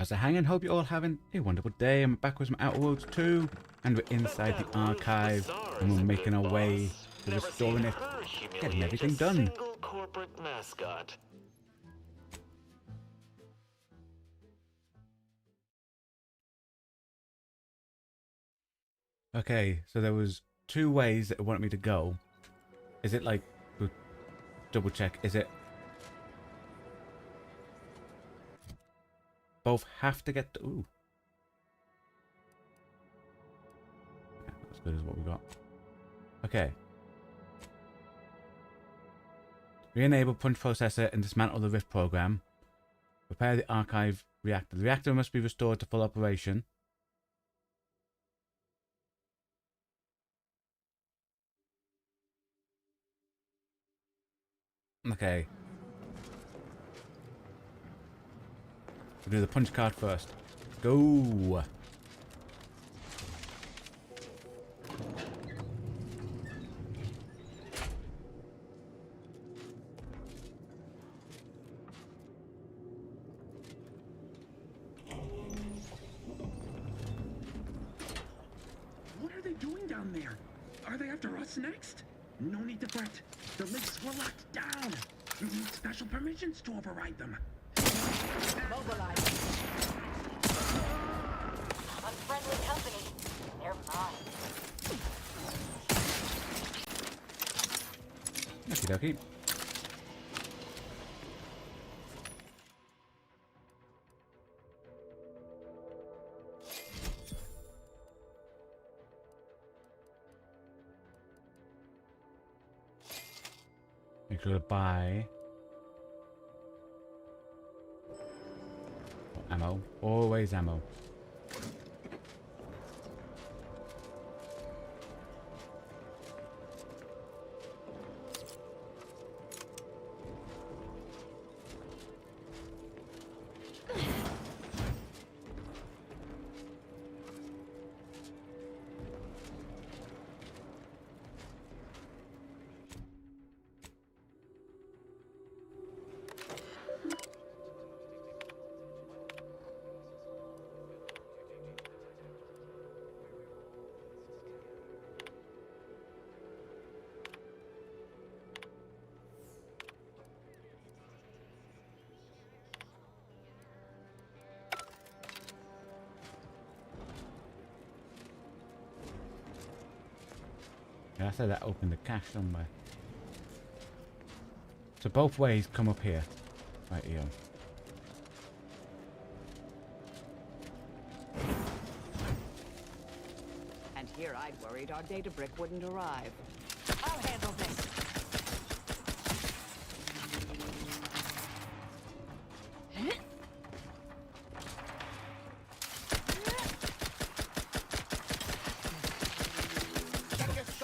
As I hang and hope you're all having a wonderful day. I'm back with some Outer Worlds 2, and we're inside the archive, and we're making our way to restoring it, getting everything done. Corporate mascot. Okay, so there was 2 ways that it wanted me to go. Is it like, we'll double check, is it both have to get to, ooh. Yeah, not as good as what we got. Okay. Re-enable punch processor and dismantle the Rift program. Repair the archive reactor. The reactor must be restored to full operation. Okay. We'll do the punch card first. Go! What are they doing down there? Are they after us next? No need to fret. The lifts were locked down. You need special permissions to override them. Mobilize. Unfriendly company. They're mine. Okie dokie. Make sure to buy ammo. Always ammo. Yeah, I said that opened the cache somewhere. So both ways come up here. Right here. And here I'd worried our data brick wouldn't arrive. I'll handle this.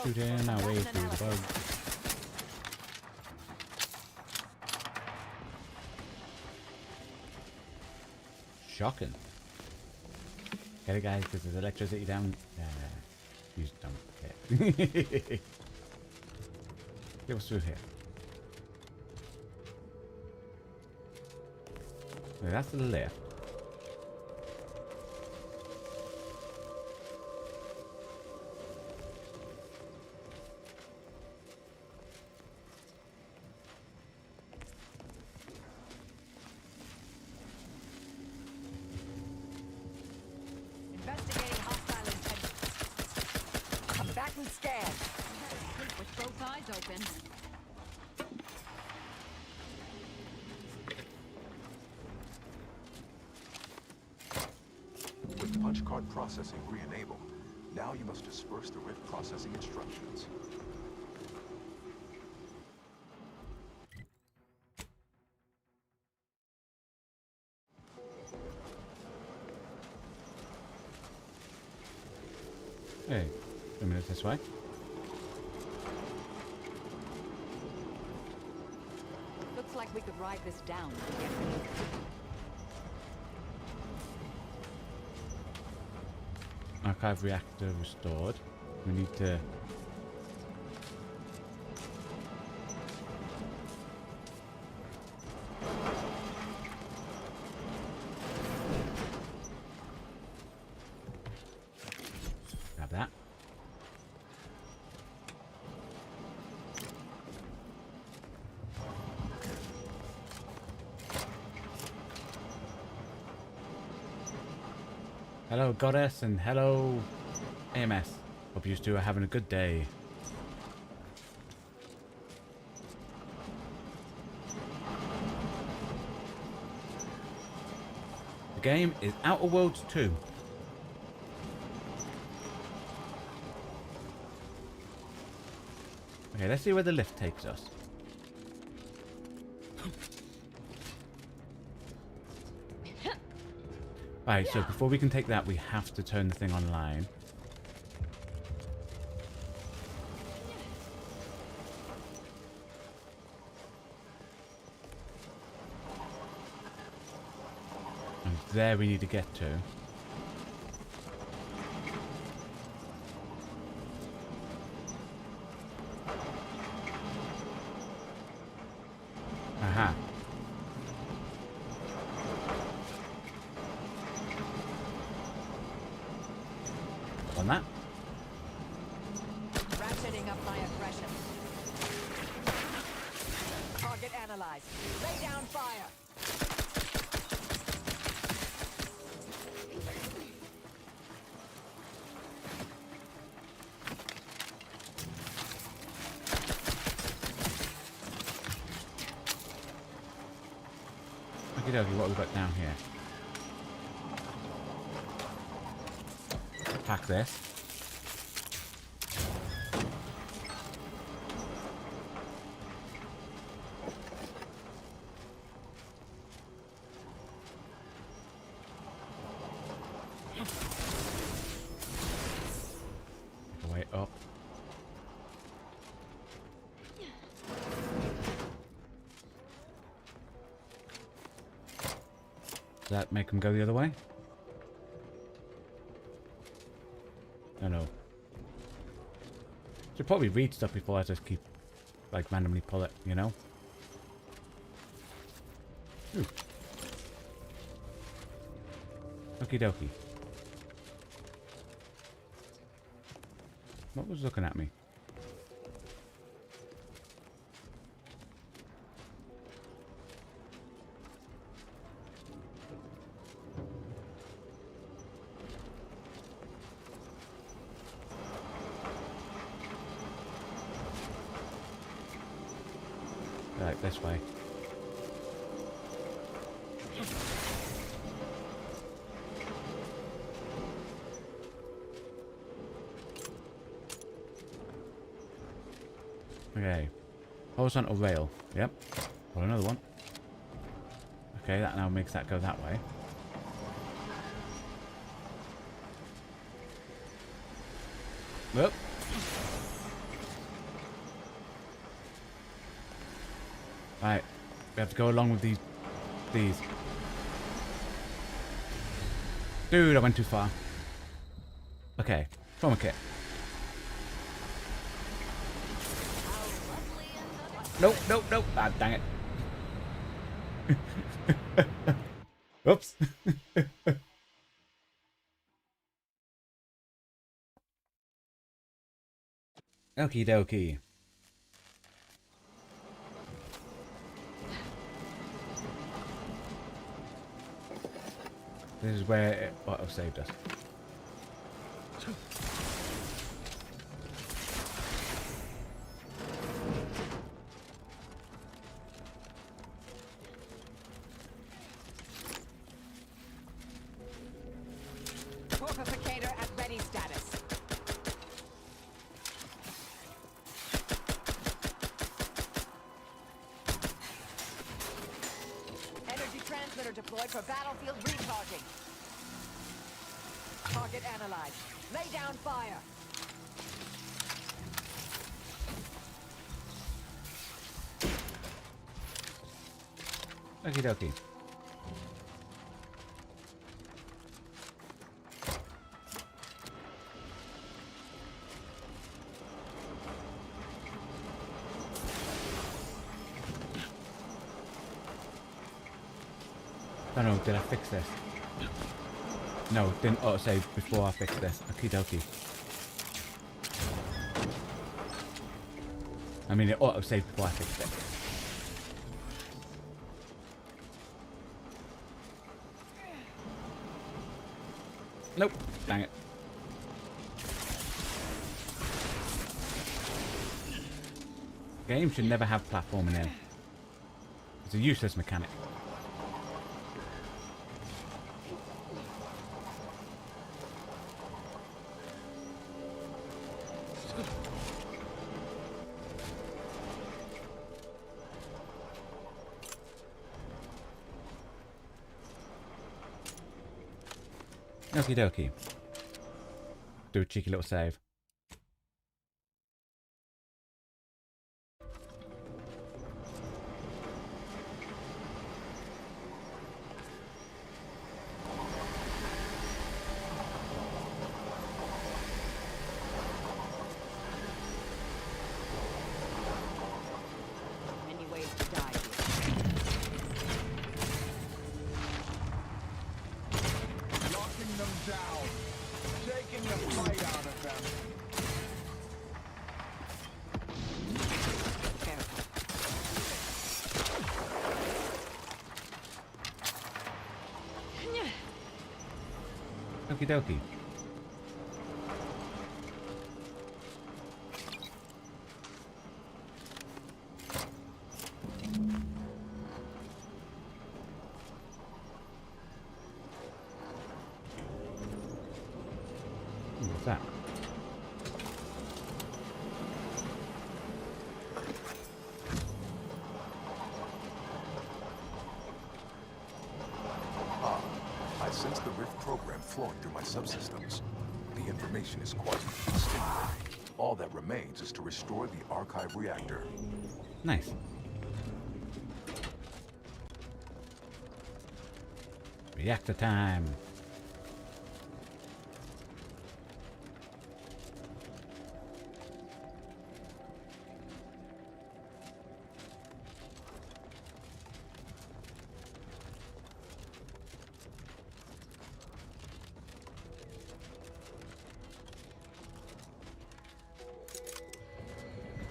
Shooting our way through the bug. Shocking. Get it, guys, because there's electricity down. You don't care. Get what's through here. Wait, that's to the left. Investigating hostile intentions. Come back and scan. With both eyes open. With punch card processing re-enabled, now you must disperse the Rift processing instructions. Hey, a minute this way. Looks like we could ride this down. Archive reactor restored. We need to... Hello, Goddess, and hello, AMS. Hope you two are having a good day. The game is Outer Worlds 2. Okay, let's see where the lift takes us. Alright, so before we can take that, we have to turn the thing online. And there we need to get to. Aha. On that. Ratcheting up my aggression. Target analyzed. Lay down fire. Okie dokie, what have we got down here? Pack this. Way up. Does that make them go the other way? I know. Should probably read stuff before I just keep, like, randomly pull it, you know? Ooh. Okie dokie. What was looking at me? Right, this way. Okay. Horizontal rail. Yep. Well, another one. Okay, that now makes that go that way. Whoop. Right. We have to go along with these. Dude, I went too far. Okay. Trauma kit. Nope, nope, nope. Ah, dang it. Oops. Okie dokie. This is where it auto-saved us. Torpificator at ready status. Energy transmitter deployed for battlefield recharging. Target analyzed. Lay down fire. Okie dokie. I don't know, did I fix this? No, it didn't auto-save before I fixed this. Okie dokie. I mean, it auto-saved before I fixed it. Nope. Dang it. Game should never have platforming in. It's a useless mechanic. Okie dokie. Do a cheeky little save. Many ways to die here. Locking them down. Taking the fight out of them. Careful. Okie dokie. What's that? I sense the Rift program flowing through my subsystems. The information is quite stimulating. All that remains is to restore the archive reactor. Nice. Reactor time.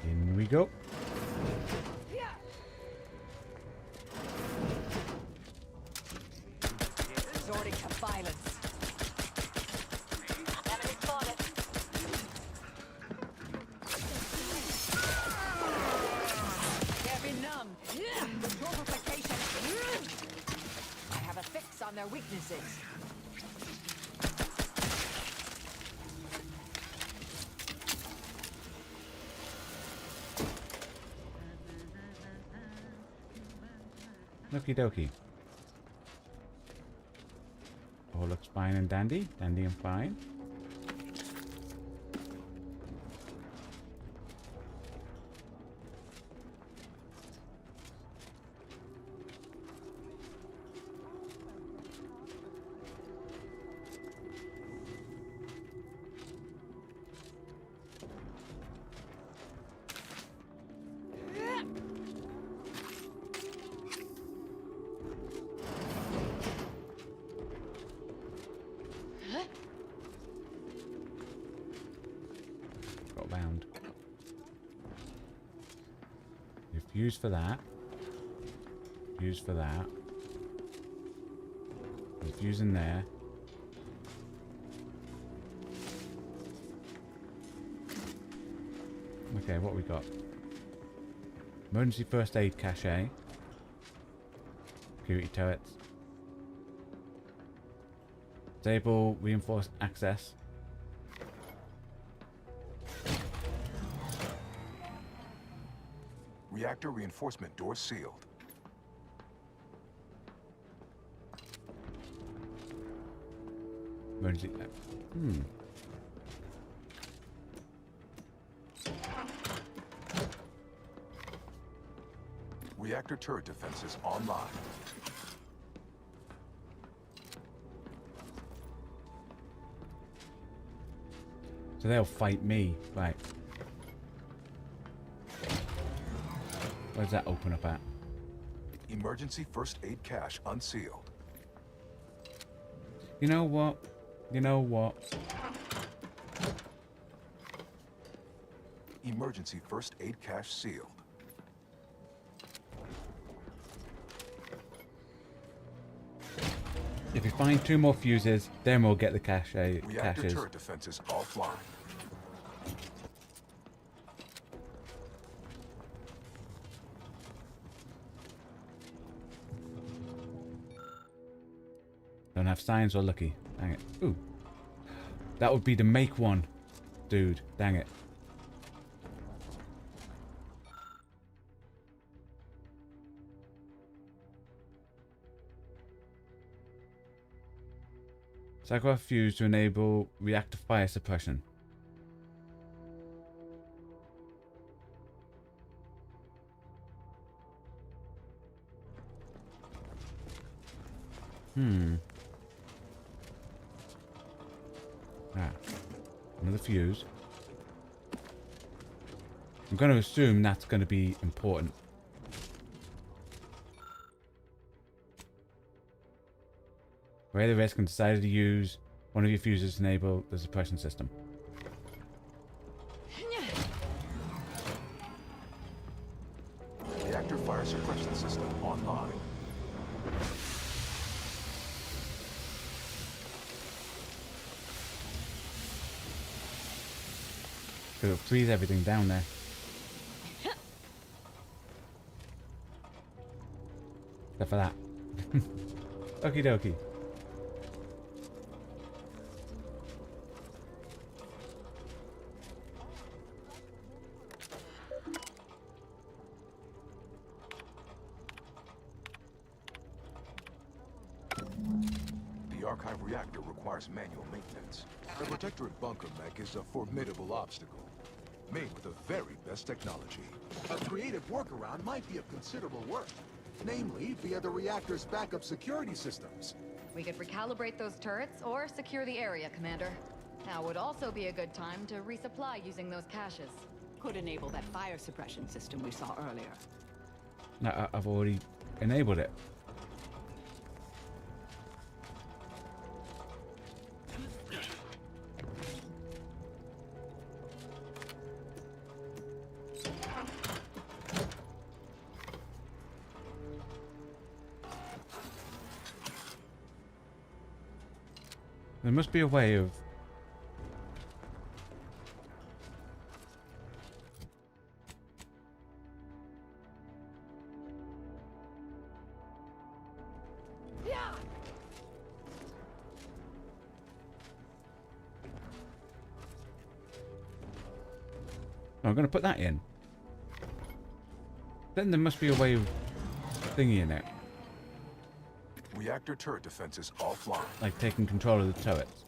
In we go. Resorting to violence. Enemy spotted. Can't be numb. Torpification. I have a fix on their weaknesses. Okie dokie. All looks fine and dandy. Dandy and fine. Got bound. Fuse for that. Fuse for that. There's a fuse in there. Okay, what we got? Emergency first aid cache. Security turrets. Disable reinforced access. Reactor reinforcement door sealed. Emergency. Reactor turret defenses online. So they'll fight me, right? Where's that open up at? Emergency first aid cache unsealed. You know what? You know what? Emergency first aid cache sealed. If we find 2 more fuses, then we'll get the Reactor caches. turret defenses offline. Don't have signs or lucky. Dang it. Ooh. That would be the make one. Dude, dang it. Psycho fuse to enable reactor fire suppression. Ah. Another fuse. I'm going to assume that's going to be important. Weigh the risk and decided to use one of your fuses to enable the suppression system. Reactor fire suppression system online. It'll freeze everything down there. Except for that. Okie dokie. The archive reactor requires manual maintenance. The Protectorate bunker mech is a formidable obstacle, made with the very best technology. A creative workaround might be of considerable work, namely via the reactor's backup security systems. We could recalibrate those turrets or secure the area, Commander. Now would also be a good time to resupply using those caches. Could enable that fire suppression system we saw earlier. No, I've already enabled it. There must be a way of... I'm going to put that in. Then there must be a way of thingying it. Reactor turret defenses offline. Like taking control of the turrets.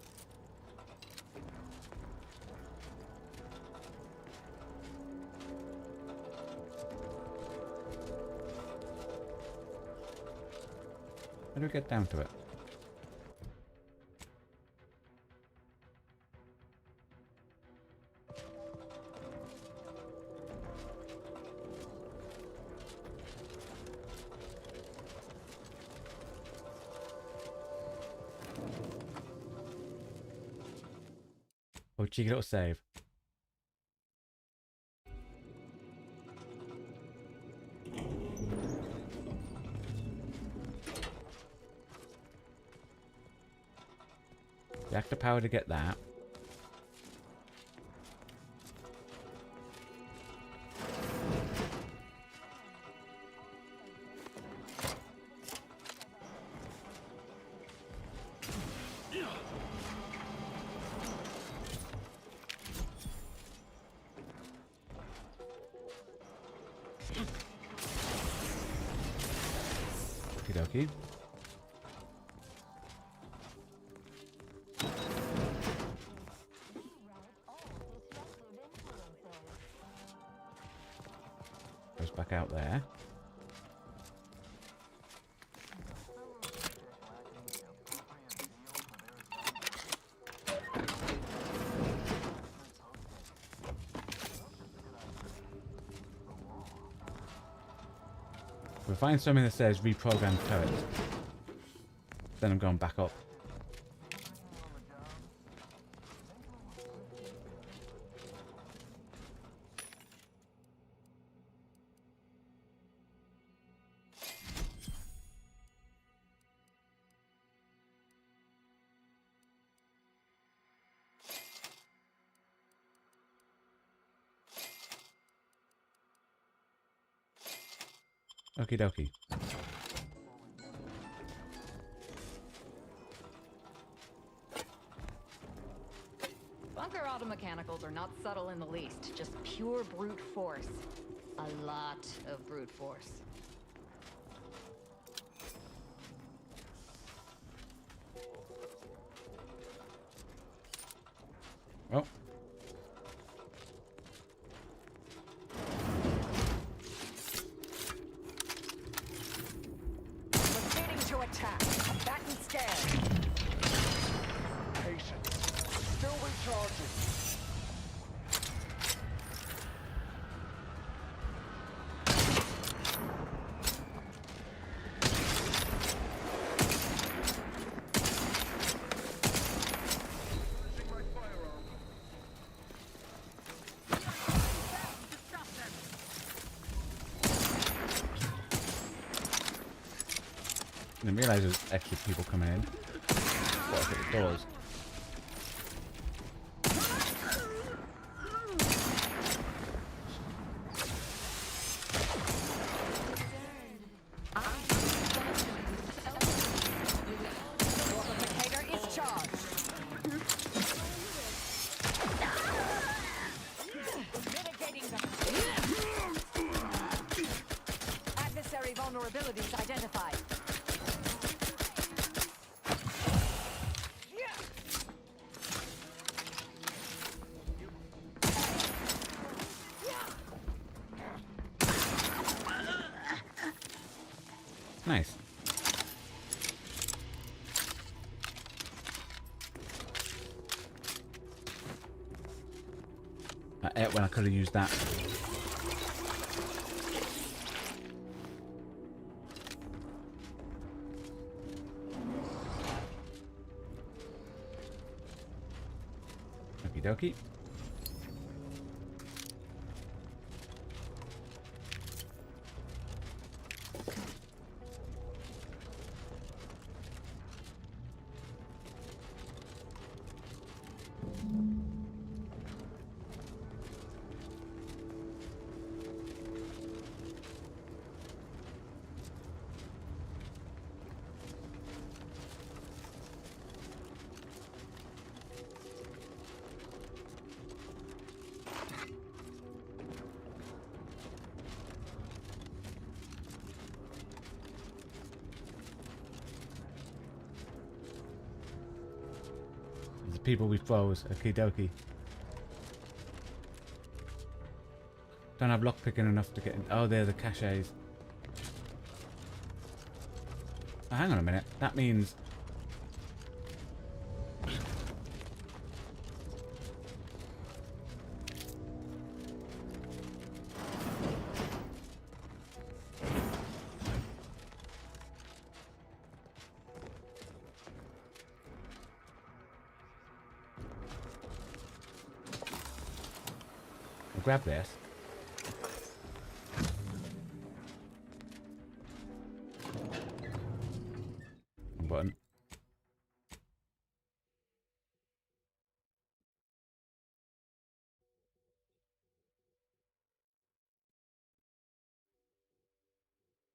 How do we get down to it? Oh, cheeky little save. Reactor power to get that. Okie dokie. Goes back out there. If we find something that says reprogram turret, then I'm going back up. Okie dokie. Bunker automechanicals are not subtle in the least, just pure brute force. A lot of brute force. Oh. Proceeding to attack. Come back and scan. Patience. Still recharging. Using my firearm. I didn't realise there was extra people coming in. What if it doors? Your replicator is charged. Mitigating the adversary vulnerabilities identified. Nice. I ate when I could have used that. Okie dokie. The people we froze. Okie dokie. Don't have lockpicking enough to get in. Oh, they're the caches. Oh, hang on a minute. That means... I'll grab this. Button.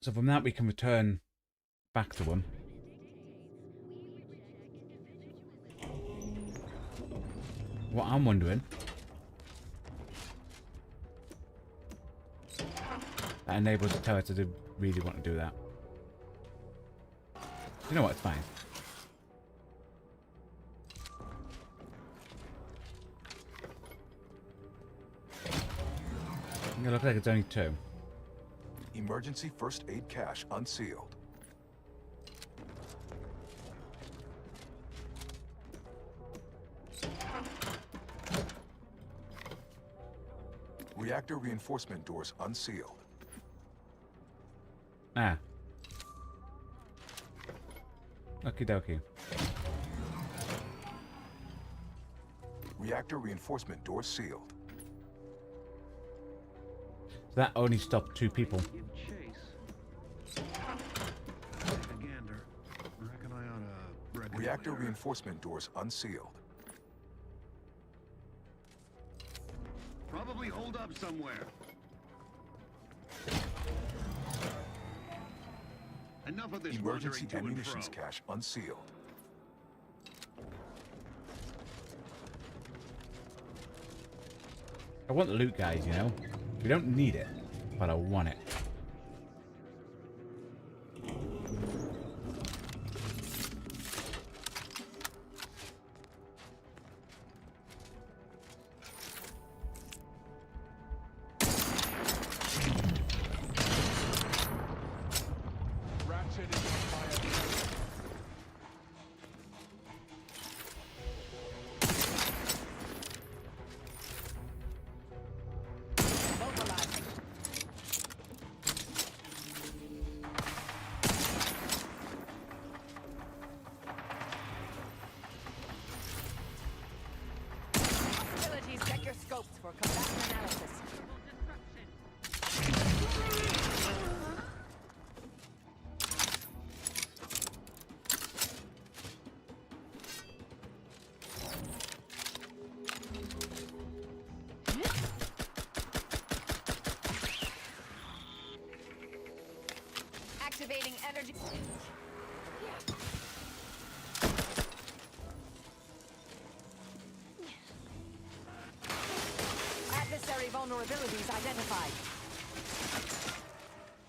So from that we can return back to them. What I'm wondering... That enables the turret to really want to do that. You know what, it's fine. It looks like it's only 2. Emergency first aid cache unsealed. Reactor reinforcement doors unsealed. Ah. Okie dokie. Reactor reinforcement doors sealed. So that only stopped 2 people. Give chase. Take a gander. Reckon I oughta reckon Reactor later. reinforcement doors unsealed. Probably hold up somewhere. Enough of this Emergency wandering to and ammunitions fro. cache unsealed. I want the loot, guys, you know? We don't need it, but I want it. Ratchet is on fire. Mobilizing. Hostilities, check your scopes for combatant analysis. Activating energy. Adversary vulnerabilities identified.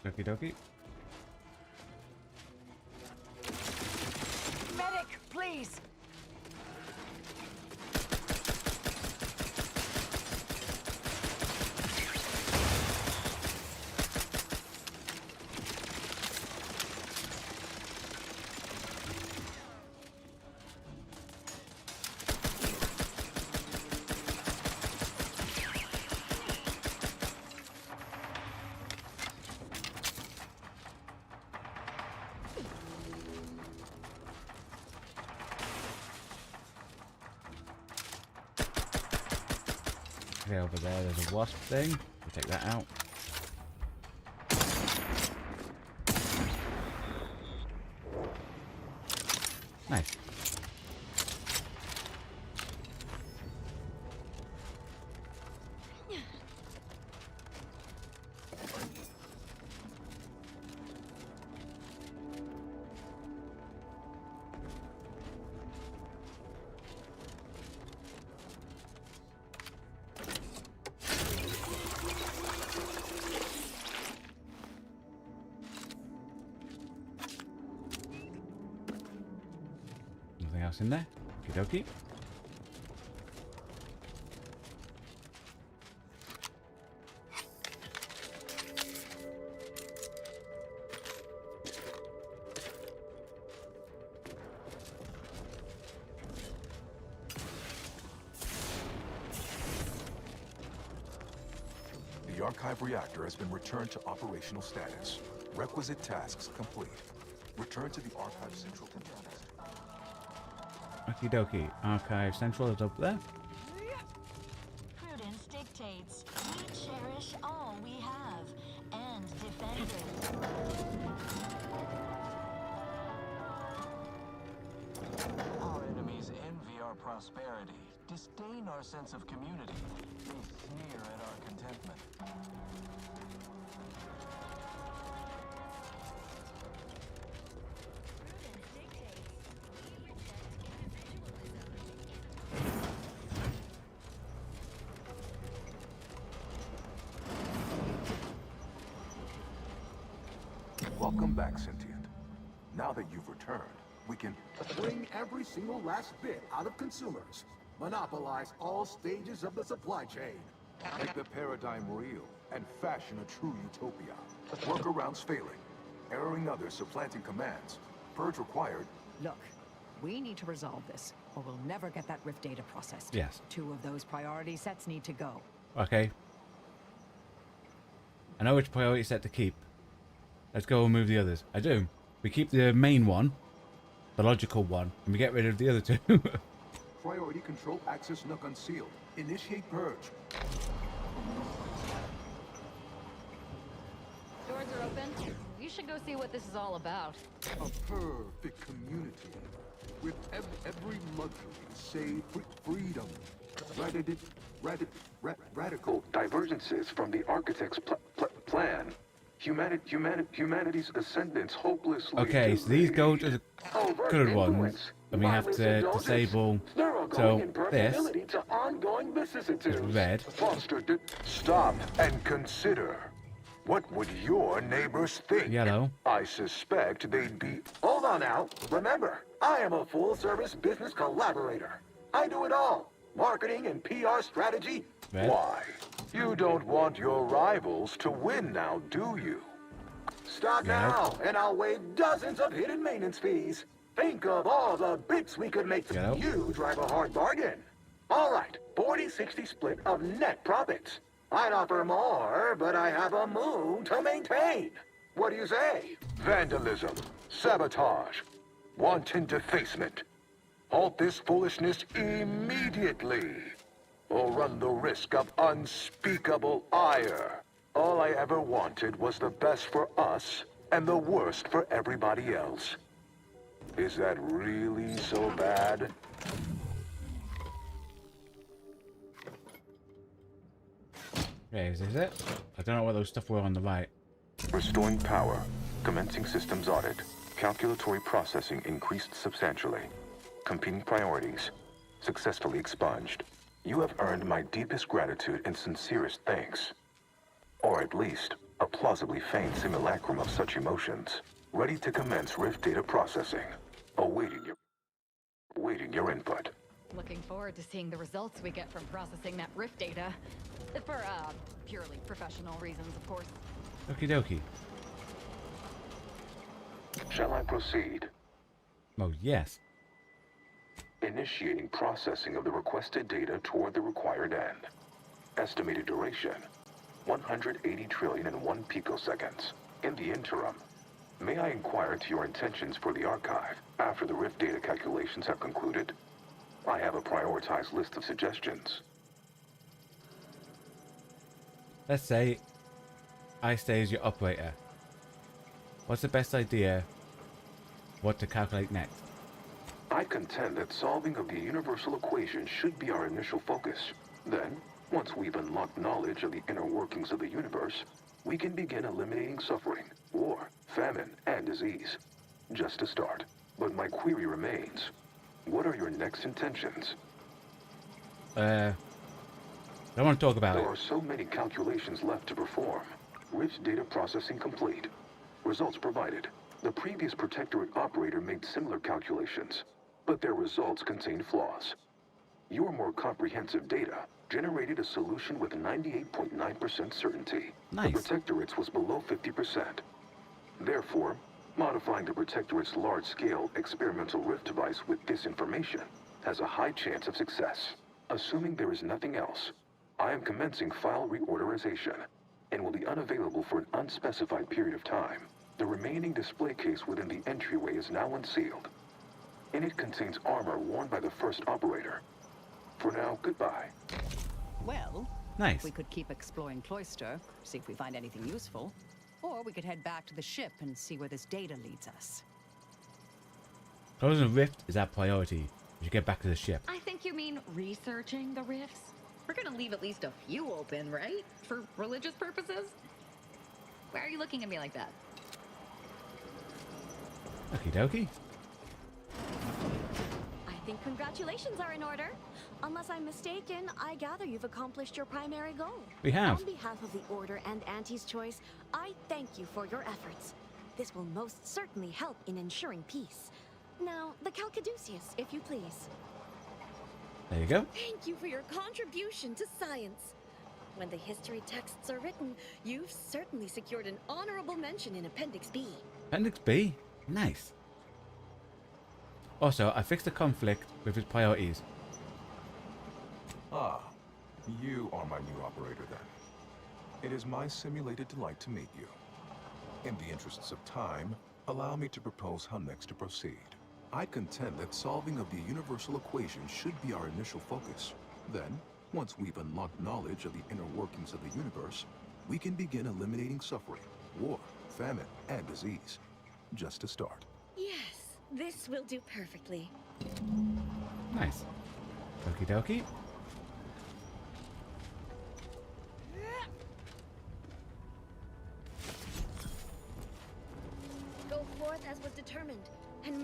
Okie dokie. Medic, please. Okay, over there, there's a wasp thing. We'll take that out. Nice. Nothing else in there? Okie dokie. The archive reactor has been returned to operational status. Requisite tasks complete. Return to the archive central control desk. Okie dokie. Archive Central is up there. Prudence dictates we cherish all we have and defend it. Our enemies envy our prosperity, disdain our sense of community. They sneer at our contentment. Welcome back, Sentient. Now that you've returned, we can... Bring every single last bit out of consumers. Monopolize all stages of the supply chain. Make the paradigm real and fashion a true utopia. Workarounds failing. Erroring others supplanting commands. Purge required. Look, we need to resolve this, or we'll never get that Rift data processed. Yes. 2 of those priority sets need to go. Okay. I know which priority set to keep. Let's go and move the others. I do. We keep the main one, the logical one, and we get rid of the other 2. Priority control access nook unsealed. Initiate purge. Doors are open. You should go see what this is all about. A perfect community. With every luxury, save freedom. Radical divergences from the architect's plan. Humanity's ascendants hopelessly. Okay, so these go to the good ones, and we have to disable. So this is red. Stop and consider. What would your neighbors think? Yellow. I suspect they'd be... Hold on now. Remember, I am a full-service business collaborator. I do it all. Marketing and PR strategy. Red. Why? You don't want your rivals to win now, do you? Stop now, and I'll waive dozens of hidden maintenance fees. Think of all the bits we could make. You drive a hard bargain. All right, 40-60 split of net profits. I'd offer more, but I have a moon to maintain. What do you say? Vandalism, sabotage, wanton defacement. Halt this foolishness immediately, or run the risk of unspeakable ire. All I ever wanted was the best for us and the worst for everybody else. Is that really so bad? Okay, is this it? I don't know what those stuff were on the right. Restoring power. Commencing systems audit. Calculatory processing increased substantially. Competing priorities. Successfully expunged. You have earned my deepest gratitude and sincerest thanks. Or at least, a plausibly feigned simulacrum of such emotions. Ready to commence Rift data processing. Awaiting your input. Looking forward to seeing the results we get from processing that Rift data. For, purely professional reasons, of course. Okie dokie. Shall I proceed? Oh, yes. Initiating processing of the requested data toward the required end. Estimated duration, 180 trillion and 1 picoseconds. In the interim, may I inquire to your intentions for the archive after the Rift data calculations have concluded? I have a prioritized list of suggestions. Let's say I stay as your operator. What's the best idea? What to calculate next? I contend that solving of the universal equation should be our initial focus. Then, once we've unlocked knowledge of the inner workings of the universe, we can begin eliminating suffering, war, famine, and disease. Just to start. But my query remains. What are your next intentions? I don't want to talk about it. There are so many calculations left to perform. Rich data processing complete. Results provided. The previous Protectorate operator made similar calculations, but their results contained flaws. Your more comprehensive data generated a solution with 98.9% certainty. Nice. The Protectorate's was below 50%. Therefore, modifying the Protectorate's large-scale experimental Rift device with this information has a high chance of success. Assuming there is nothing else, I am commencing file reorderization and will be unavailable for an unspecified period of time. The remaining display case within the entryway is now unsealed. In it contains armor worn by the first operator. For now, goodbye. Well, Nice. we could keep exploring Cloister, see if we find anything useful. Or we could head back to the ship and see where this data leads us. Closing Rift is our priority. We should get back to the ship. I think you mean researching the rifts. We're gonna leave at least a few open, right? For religious purposes? Why are you looking at me like that? Okie dokie. I think congratulations are in order. Unless I'm mistaken, I gather you've accomplished your primary goal. We have. On behalf of the Order and Auntie's Choice, I thank you for your efforts. This will most certainly help in ensuring peace. Now, the Calcaduceus, if you please. There you go. Thank you for your contribution to science. When the history texts are written, you've certainly secured an honorable mention in Appendix B. Appendix B? Nice. Also, I fixed the conflict with his priorities. Ah, you are my new operator then. It is my simulated delight to meet you. In the interests of time, allow me to propose how next to proceed. I contend that solving of the universal equation should be our initial focus. Then, once we've unlocked knowledge of the inner workings of the universe, we can begin eliminating suffering, war, famine, and disease. Just to start. Yes, this will do perfectly. Nice. Okie dokie.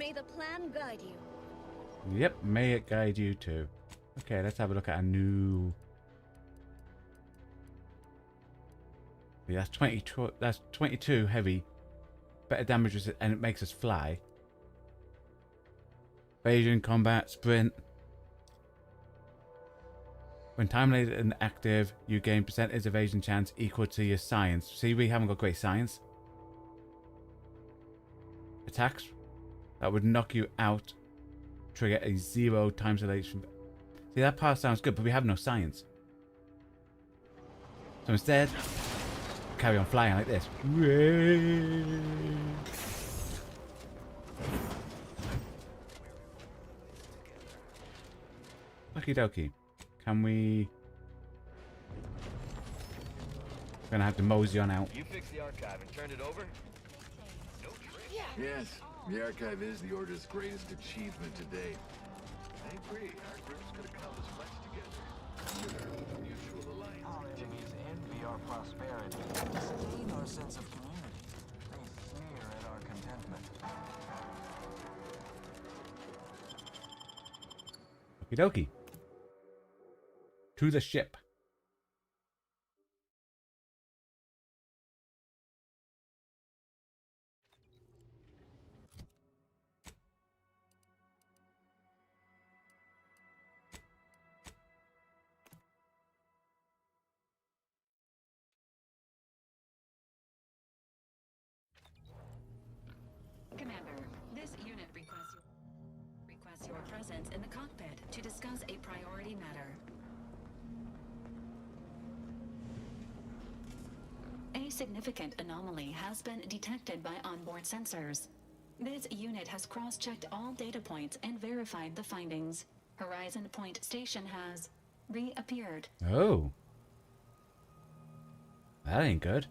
May the plan guide you. Yep, may it guide you too. Okay, let's have a look at a new... Yeah, that's 22, that's 22 heavy. Better damage and it makes us fly. Evasion, combat, sprint. When time-related and active, you gain percentage evasion chance equal to your science. See, we haven't got great science. Attacks that would knock you out trigger a 0 times elation. See, that part sounds good, but we have no science. So instead, carry on flying like this. Okie dokie. Can we... We're gonna have to mosey on out. You fixed the archive and turned it over? Yes, the archive is the Order's greatest achievement to date. I agree, our groups could accomplish much together. Our mutual alliance. Our enemies envy our prosperity, disdain our sense of community. They sneer at our contentment. Okie dokie. To the ship. Commander, this unit requests your presence in the cockpit to discuss a priority matter. A significant anomaly has been detected by onboard sensors. This unit has cross-checked all data points and verified the findings. Horizon Point Station has reappeared. Oh. That ain't good.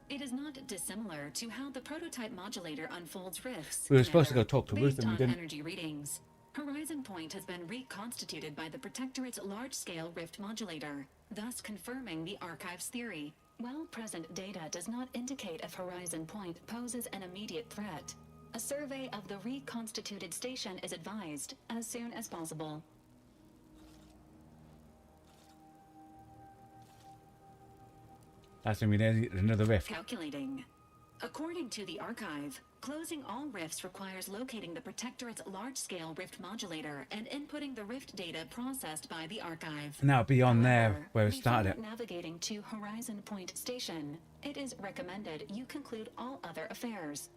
It is not dissimilar to how the prototype modulator unfolds rifts. We were supposed to go Commander. talk to Ruth Based and we on didn't. energy readings, Horizon Point has been reconstituted by the Protectorate's large-scale rift modulator, thus confirming the Archive's theory. While present data does not indicate if Horizon Point poses an immediate threat, a survey of the reconstituted station is advised as soon as possible. That's gonna be another rift. Calculating. According to the Archive, closing all rifts requires locating the Protectorate's large-scale rift modulator and inputting the rift data processed by the Archive. Now beyond there, However, where it started it. before navigating to Horizon Point Station, it is recommended you conclude all other affairs.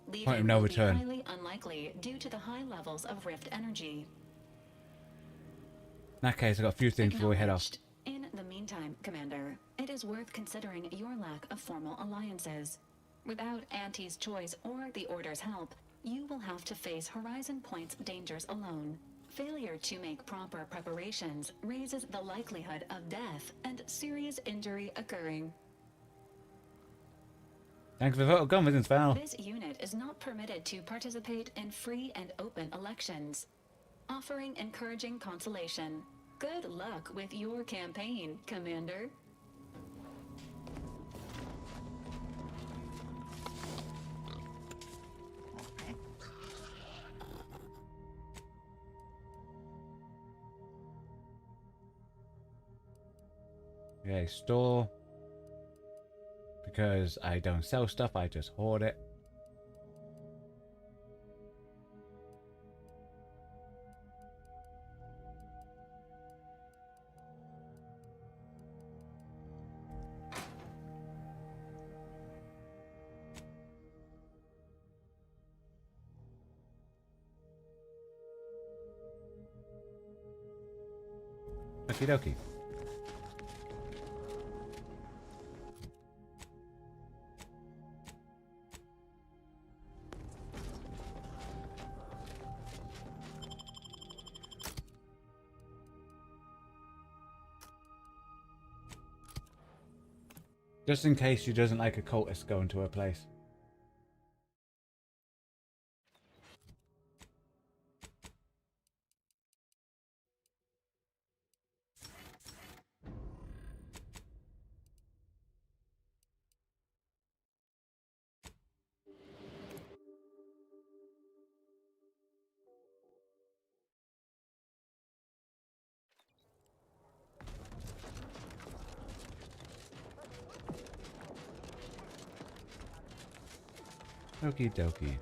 Point of Leaving no will return. be highly unlikely due to the high levels of rift energy. In that case, I got a few things before we head off. Acknowledged. In the meantime, Commander, it is worth considering your lack of formal alliances. Without Auntie's choice or the Order's help, you will have to face Horizon Point's dangers alone. Failure to make proper preparations raises the likelihood of death and serious injury occurring. Thanks for the vote of confidence, Val. This unit is not permitted to participate in free and open elections. Offering encouraging consolation. Good luck with your campaign, Commander. Okay, store. Because I don't sell stuff, I just hoard it. Okie dokie. Just in case she doesn't like a cultist going to her place. Okie dokie.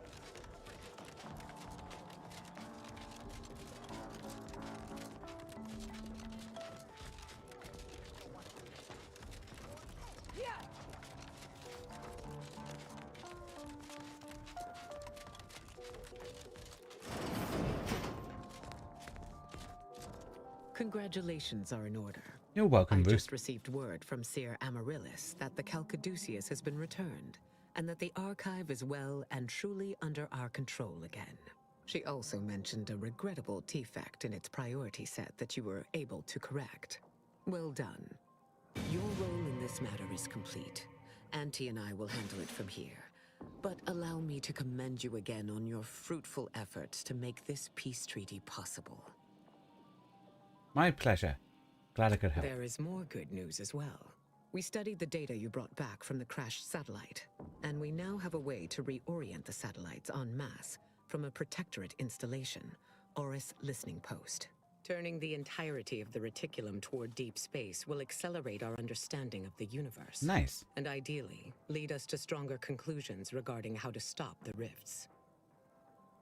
Congratulations are in order. You're welcome, I Ruth. just received word from Seer Amaryllis that the Calcaduceus has been returned, and that the archive is well and truly under our control again. She also mentioned a regrettable defect in its priority set that you were able to correct. Well done. Your role in this matter is complete. Auntie and I will handle it from here. But allow me to commend you again on your fruitful efforts to make this peace treaty possible. My pleasure. Glad I could help. There is more good news as well. We studied the data you brought back from the crashed satellite, and we now have a way to reorient the satellites en masse from a protectorate installation, Oris Listening Post. Turning the entirety of the reticulum toward deep space will accelerate our understanding of the universe. Nice. And ideally, lead us to stronger conclusions regarding how to stop the rifts.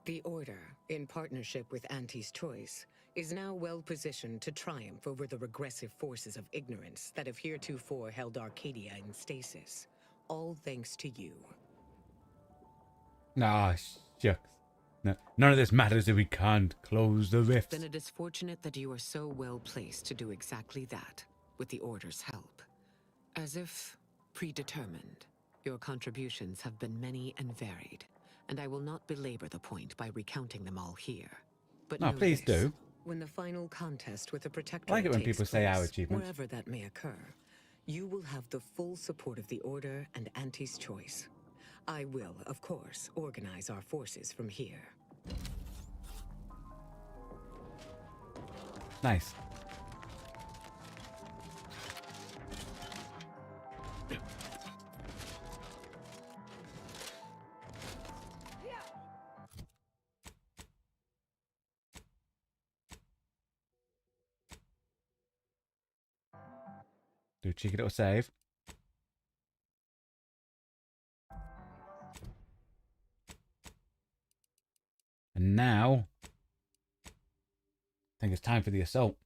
The Order, in partnership with Auntie's Choice, is now well positioned to triumph over the regressive forces of ignorance that have heretofore held Arcadia in stasis. All thanks to you. Ah, shucks. No, none of this matters if we can't close the rift. Then it is fortunate that you are so well placed to do exactly that, with the Order's help. As if predetermined, your contributions have been many and varied, and I will not belabor the point by recounting them all here. But No, please do. When the final contest with the Protectorate I like it when takes people say our place, achievements. wherever that may occur, you will have the full support of the Order and Auntie's Choice. I will, of course, organize our forces from here. Nice. Do a cheeky little save. And now, I think it's time for the assault.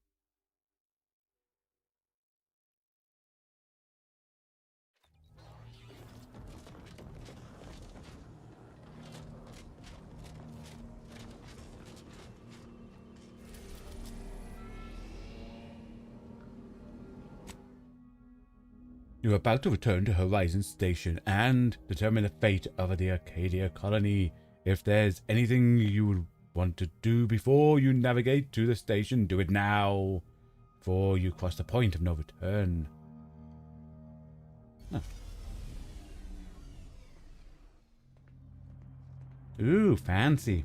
You're about to return to Horizon Station and determine the fate of the Arcadia colony. If there's anything you would want to do before you navigate to the station, do it now, before you cross the point of no return. Oh. Ooh, fancy.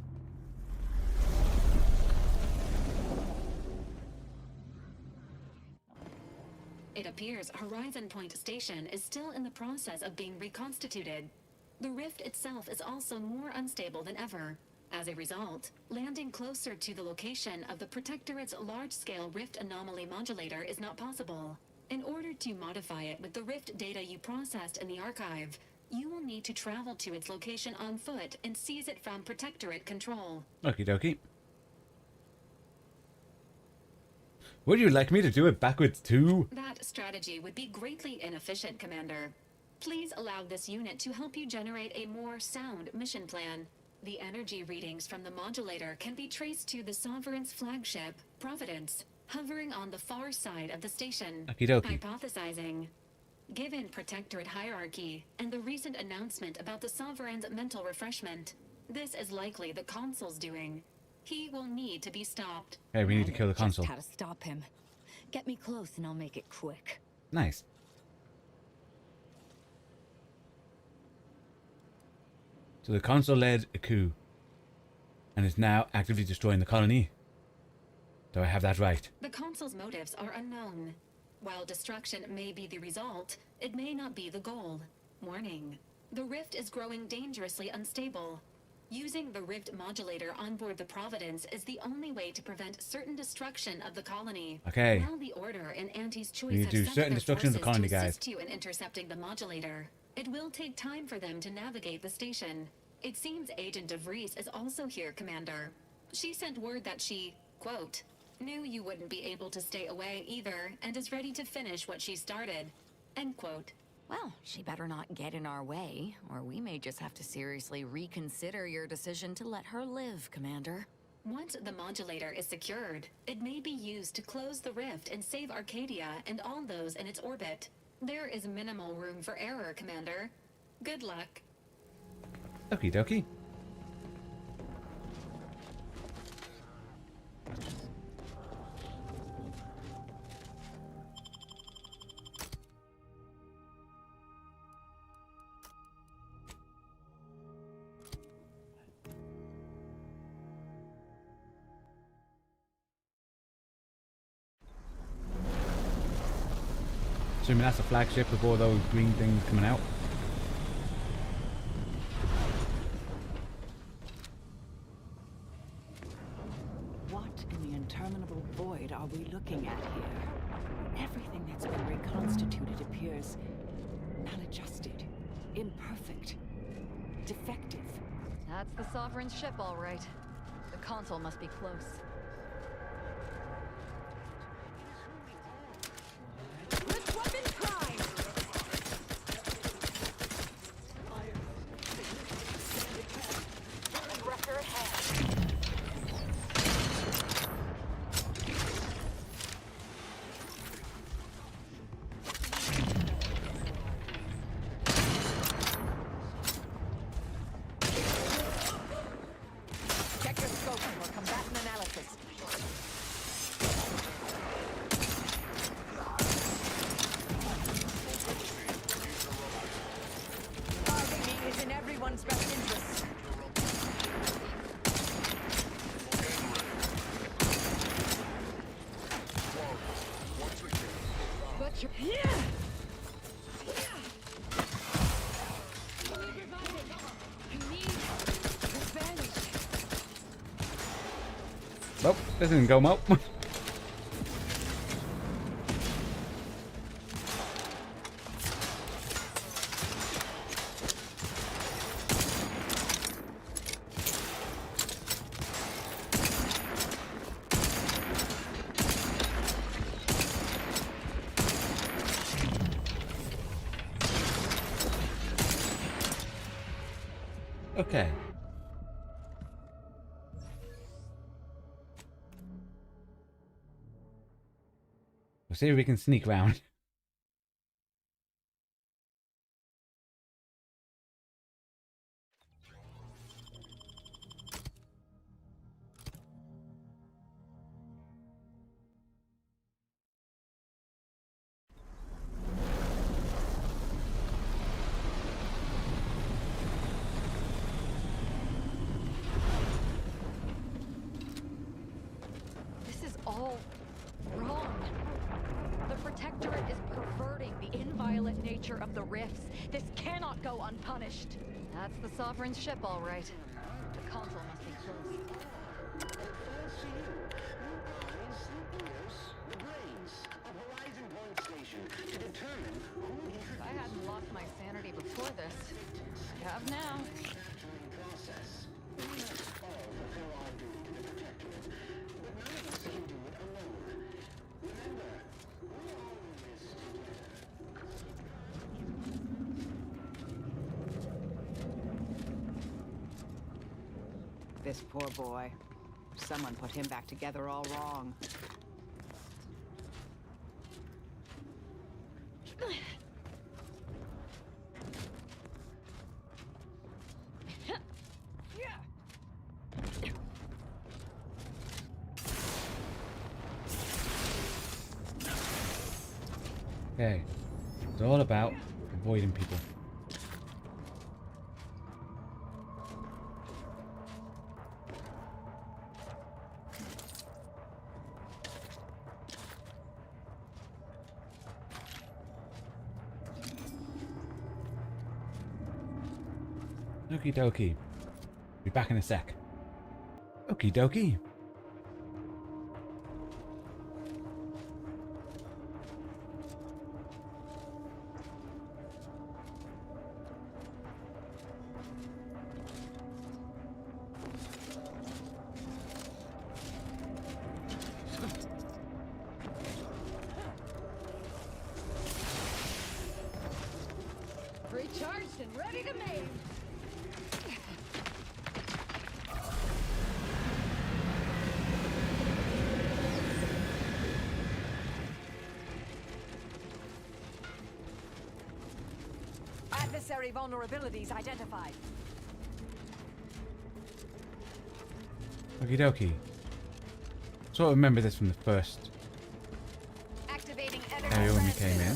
It appears Horizon Point Station is still in the process of being reconstituted. The rift itself is also more unstable than ever. As a result, landing closer to the location of the Protectorate's large-scale rift anomaly modulator is not possible. In order to modify it with the rift data you processed in the archive, you will need to travel to its location on foot and seize it from Protectorate control. Okie dokie. Would you like me to do it backwards too? That strategy would be greatly inefficient, Commander. Please allow this unit to help you generate a more sound mission plan. The energy readings from the modulator can be traced to the Sovereign's flagship, Providence, hovering on the far side of the station. Okie dokie. Hypothesizing. Given Protectorate hierarchy and the recent announcement about the Sovereign's mental refreshment, this is likely the Consul's doing. He will need to be stopped. Hey, we need to kill the Consul. Just how to stop him. Get me close and I'll make it quick. Nice. So the Consul led a coup and is now actively destroying the colony. Do I have that right? The Consul's motives are unknown. While destruction may be the result, it may not be the goal. Warning. The rift is growing dangerously unstable. Using the rift modulator on board the Providence is the only way to prevent certain destruction of the colony. Okay. While the Order and Auntie's Choice We need have to do sent certain their destruction of the forces colony, to guys. assist you in intercepting the modulator, it will take time for them to navigate the station. It seems Agent DeVries is also here, Commander. She sent word that she, quote, knew you wouldn't be able to stay away either, and is ready to finish what she started, end quote. Well, she better not get in our way, or we may just have to seriously reconsider your decision to let her live, Commander. Once the modulator is secured, it may be used to close the rift and save Arcadia and all those in its orbit. There is minimal room for error, Commander. Good luck. Okie dokie. Assuming that's a flagship with all those green things coming out. What in the interminable void are we looking at here? Everything that's been reconstituted appears maladjusted, imperfect, defective. That's the Sovereign's ship, all right. The console must be close. Lift weapon prime! Aggressor ahead. Check your scope for combatant analysis. Targeting is in everyone's best interest. Butcher. Yeah! Nope, this didn't go well. Okay. We'll see if we can sneak around. This is all wrong. The Protectorate is perverting the inviolate nature of the rifts. This cannot go unpunished. That's the Sovereign's ship, all right. The console must be close. If I hadn't lost my sanity before this, I have now. This poor boy. Someone put him back together all wrong. Okay. It's all about avoiding people. Okie dokie. Be back in a sec. Okie dokie. Adversary vulnerabilities identified. Okie dokie. Sort of remember this from the first Activating area when we came in.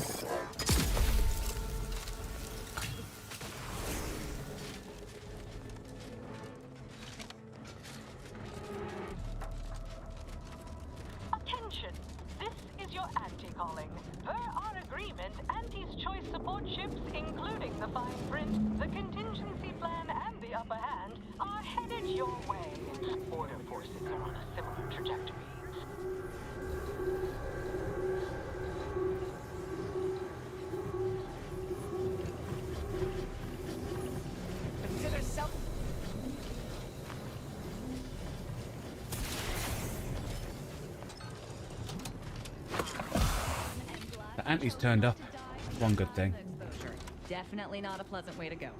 Attention! This is your anti-calling. Per our agreement, Anti's choice support ships, including the fine print, the contingency plan, and the upper hand, are headed your way. Order forces are on a similar trajectory. Consider self. The anti's turned up. That's one good thing. Definitely not a pleasant way to go.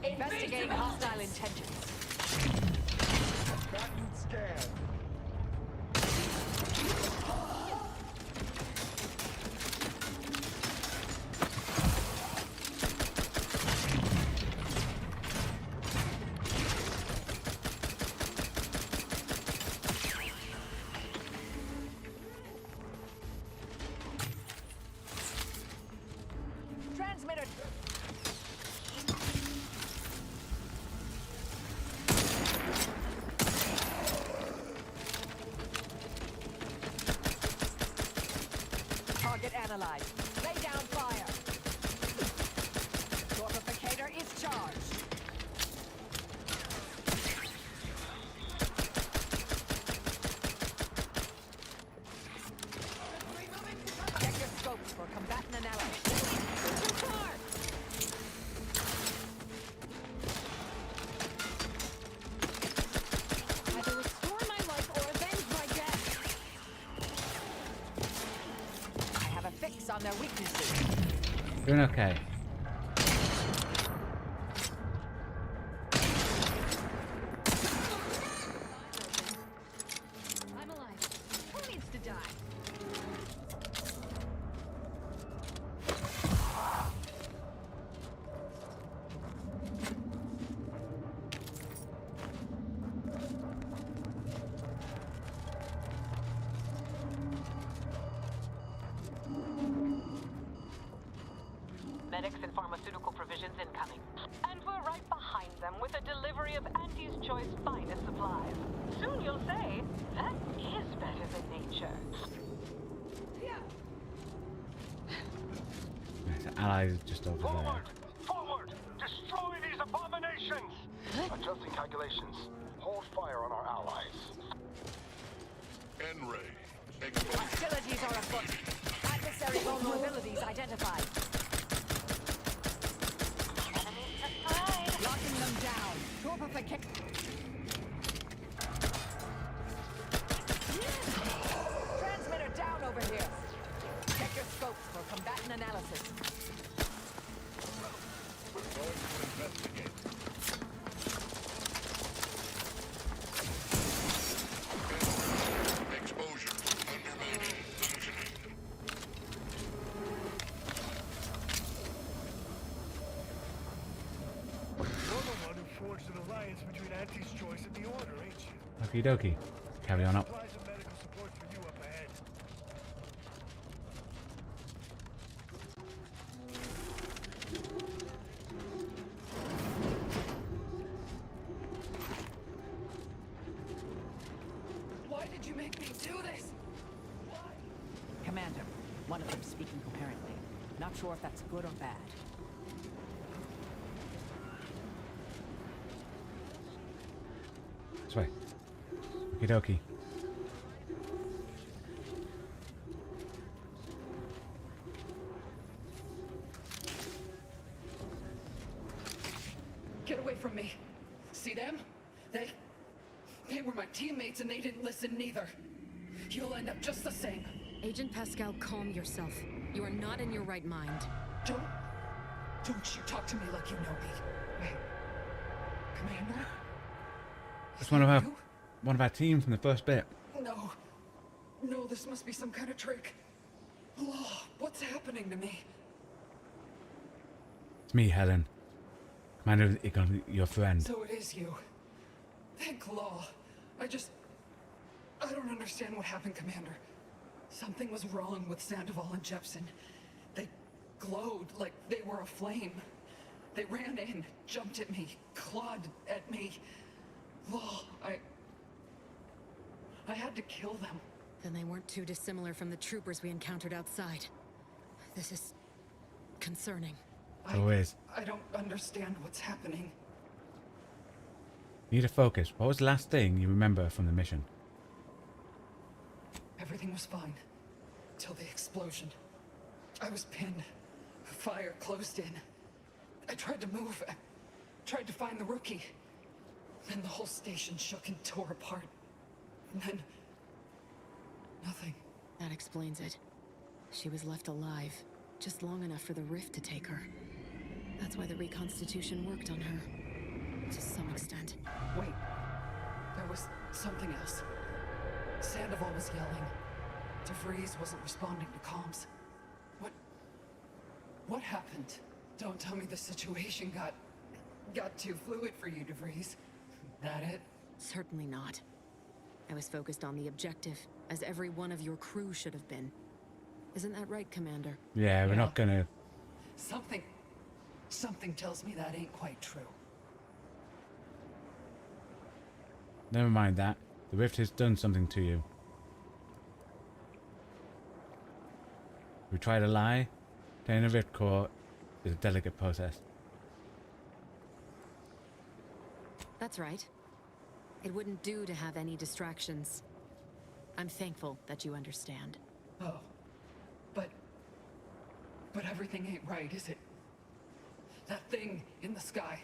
Investigating hostile intentions. Tracking scan. Transmitter. Target analyzed. Lay down fire. Torpificator is charged. Check your scopes for combatant analysis. Too far! Either restore my life or avenge my death. I have a fix on their weaknesses. Doing okay. I'm alive. Who needs to die? Medics and pharmaceutical provisions incoming. And we're right behind them with a delivery of Anti's choice finest supplies. Soon you'll say, that is better than nature. The allies are just over there. Forward! Destroy these abominations! Adjusting calculations. Hold fire on our allies. N-ray. Hostilities are afoot. Adversary vulnerabilities identified. Locking them down. Torpification. Transmitter down over here. Check your scopes for combatant analysis. We're going to investigate. Exposure. Undermine. Functioning. You're the one who forged an alliance between Anti's choice and the Order, ain't you? Okie dokie. Carry on up. Supplies and medical support for you up ahead. one of them speaking coherently. Not sure if that's good or bad. This way. Okie dokie. Get away from me. See them? They were my teammates and they didn't listen neither. You'll end up just the same. Agent Pascal, calm yourself. You are not in your right mind. Don't you talk to me like you know me. Wait. Commander? It's one of our team from the first bit. No, this must be some kind of trick. Law, what's happening to me? It's me, Helen. Commander, your friend. So it is you. Thank Law. I don't understand what happened, Commander. Something was wrong with Sandoval and Jepson. They glowed like they were aflame. They ran in, jumped at me, clawed at me. Law, I had to kill them. Then they weren't too dissimilar from the troopers we encountered outside. This is concerning. Always. I don't understand what's happening. You need to focus. What was the last thing you remember from the mission? Everything was fine. Till the explosion. I was pinned. Fire closed in. I tried to move. I tried to find the rookie. Then the whole station shook and tore apart. And then... nothing. That explains it. She was left alive, just long enough for the rift to take her. That's why the reconstitution worked on her. To some extent. Wait. There was something else. Sandoval was yelling. DeVries wasn't responding to comms. What happened? Don't tell me the situation got too fluid for you, DeVries. That it? Certainly not. I was focused on the objective, as every one of your crew should have been. Isn't that right, Commander? Yeah, we're not gonna... Something tells me that ain't quite true. Never mind that. The rift has done something to you. We try to lie. Staying in a rift core is a delicate process. That's right. It wouldn't do to have any distractions. I'm thankful that you understand. Oh. But everything ain't right, is it? That thing in the sky.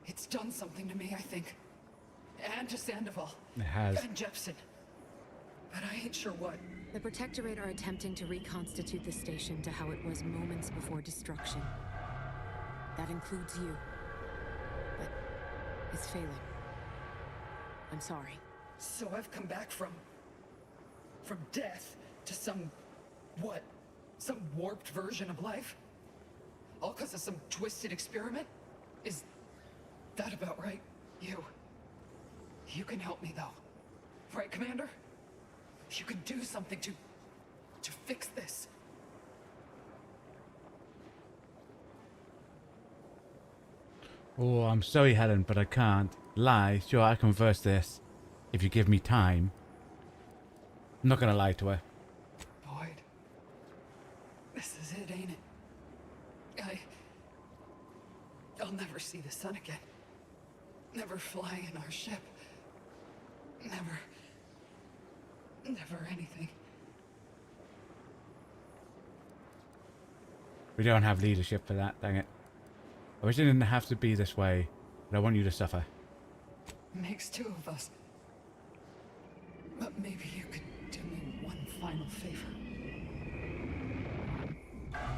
It's done something to me, I think. And to Sandoval. It has. And Jepson. But I ain't sure what. The Protectorate are attempting to reconstitute the station to how it was moments before destruction. That includes you. But it's failing. I'm sorry. So I've come back from death to some warped version of life? All because of some twisted experiment? Is that about right? You can help me though. Right, Commander? You can do something to fix this. Oh, I'm sorry, Helen, but I can't. Lie. Sure, I can reverse this. If you give me time. I'm not gonna lie to her. Boyd. This is it, ain't it? I'll never see the sun again. Never fly in our ship. Never anything. We don't have leadership for that, dang it. I wish it didn't have to be this way, but I want you to suffer. Makes two of us. But maybe you could do me one final favor.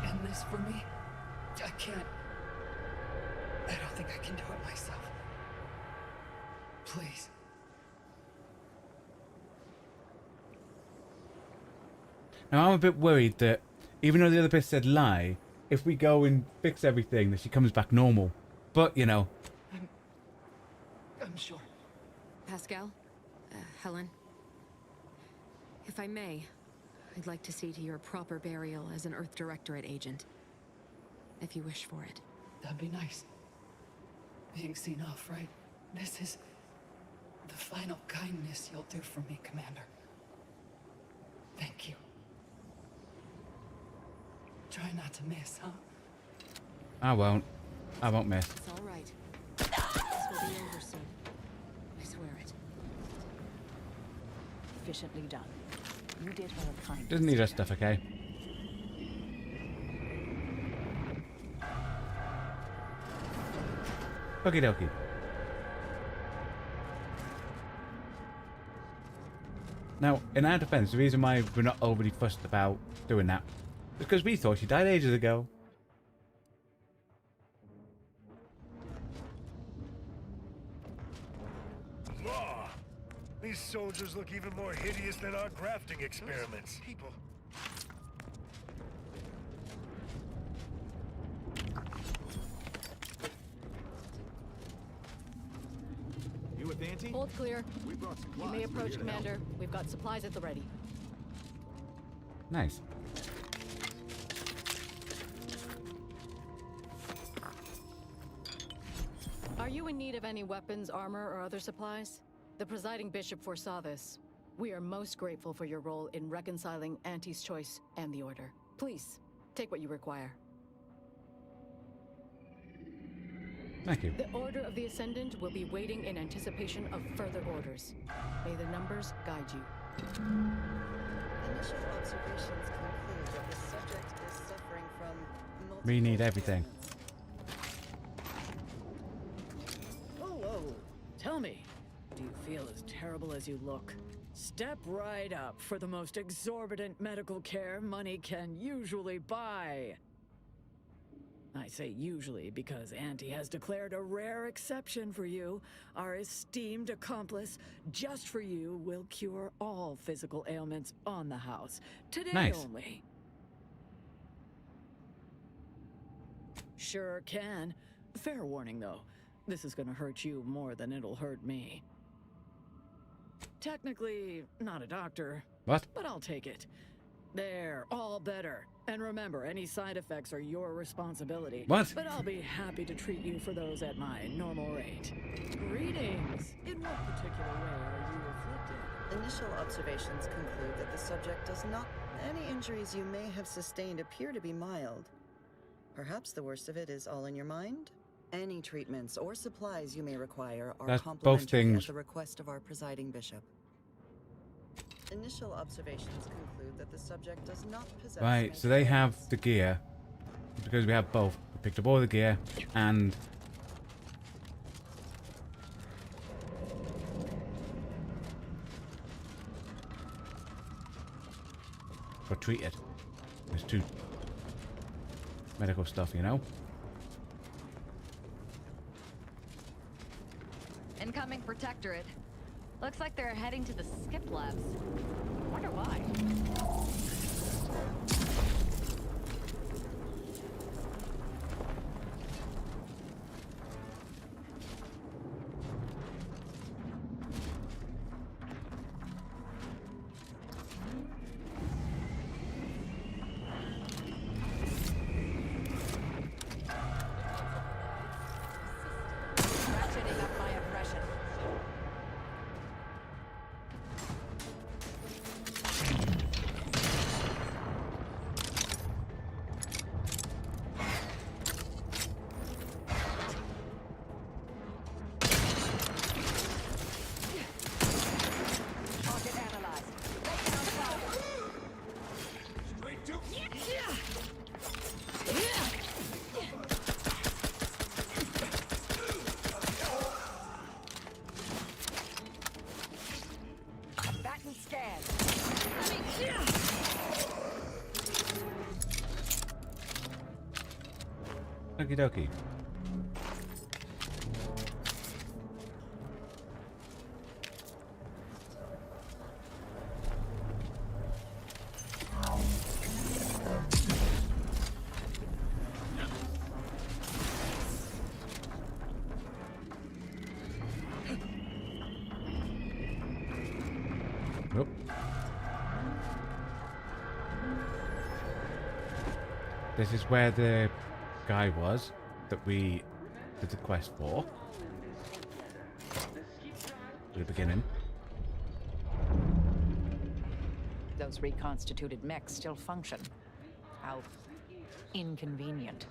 End this for me? I don't think I can do it myself. Please. Now, I'm a bit worried that, even though the other bit said lie, if we go and fix everything, that she comes back normal. But, you know. I'm sure. Pascal? Helen? If I may, I'd like to see to your proper burial as an Earth Directorate agent. If you wish for it. That'd be nice. Being seen off, right? This is the final kindness you'll do for me, Commander. Thank you. Try not to miss, huh? I won't. I won't miss. It's all right. This will be over soon. I swear it. Efficiently done. You did her a kindness. Doesn't need her stuff, okay? Okie dokie. Now, in our defense, the reason why we're not overly fussed about doing that is because we thought she died ages ago. Law! These soldiers look even more hideous than our grafting experiments. People. You with Auntie? Hold clear. We brought supplies. You may We're approach, here to help. Commander. We've got supplies at the ready. Nice. Are you in need of any weapons, armor, or other supplies? The presiding bishop foresaw this. We are most grateful for your role in reconciling Auntie's choice and the Order. Please, take what you require. Thank you. The Order of the Ascendant will be waiting in anticipation of further orders. May the numbers guide you. Initial observations conclude that the subject is suffering from multiple We need everything. Hello. Tell me, do you feel as terrible as you look? Step right up for the most exorbitant medical care money can usually buy. I say usually because Auntie has declared a rare exception for you. Our esteemed accomplice, just for you, will cure all physical ailments on the house. Today Nice. only. Sure can. Fair warning, though. This is gonna hurt you more than it'll hurt me. Technically, not a doctor. What? But I'll take it. There, all better. And remember, any side effects are your responsibility. What? But I'll be happy to treat you for those at my normal rate. Greetings. In what particular way are you afflicted? Initial observations conclude that the subject does not. Any injuries you may have sustained appear to be mild. Perhaps the worst of it is all in your mind? Any treatments or supplies you may require are That's both complimentary things. at the request of our presiding bishop. Initial observations conclude that the subject does not possess. Right, so they have the gear. Because we have both. We picked up all the gear and got treated. There's two medical stuff, you know. Incoming Protectorate. Looks like they're heading to the skip labs. Wonder why. Ratcheting up my aggression. Target analyzed. Lay down fire. Straight to. Bat and scan. Okie dokie. Nope. This is where the guy was that we did the quest for. At the beginning. Those reconstituted mechs still function. How inconvenient.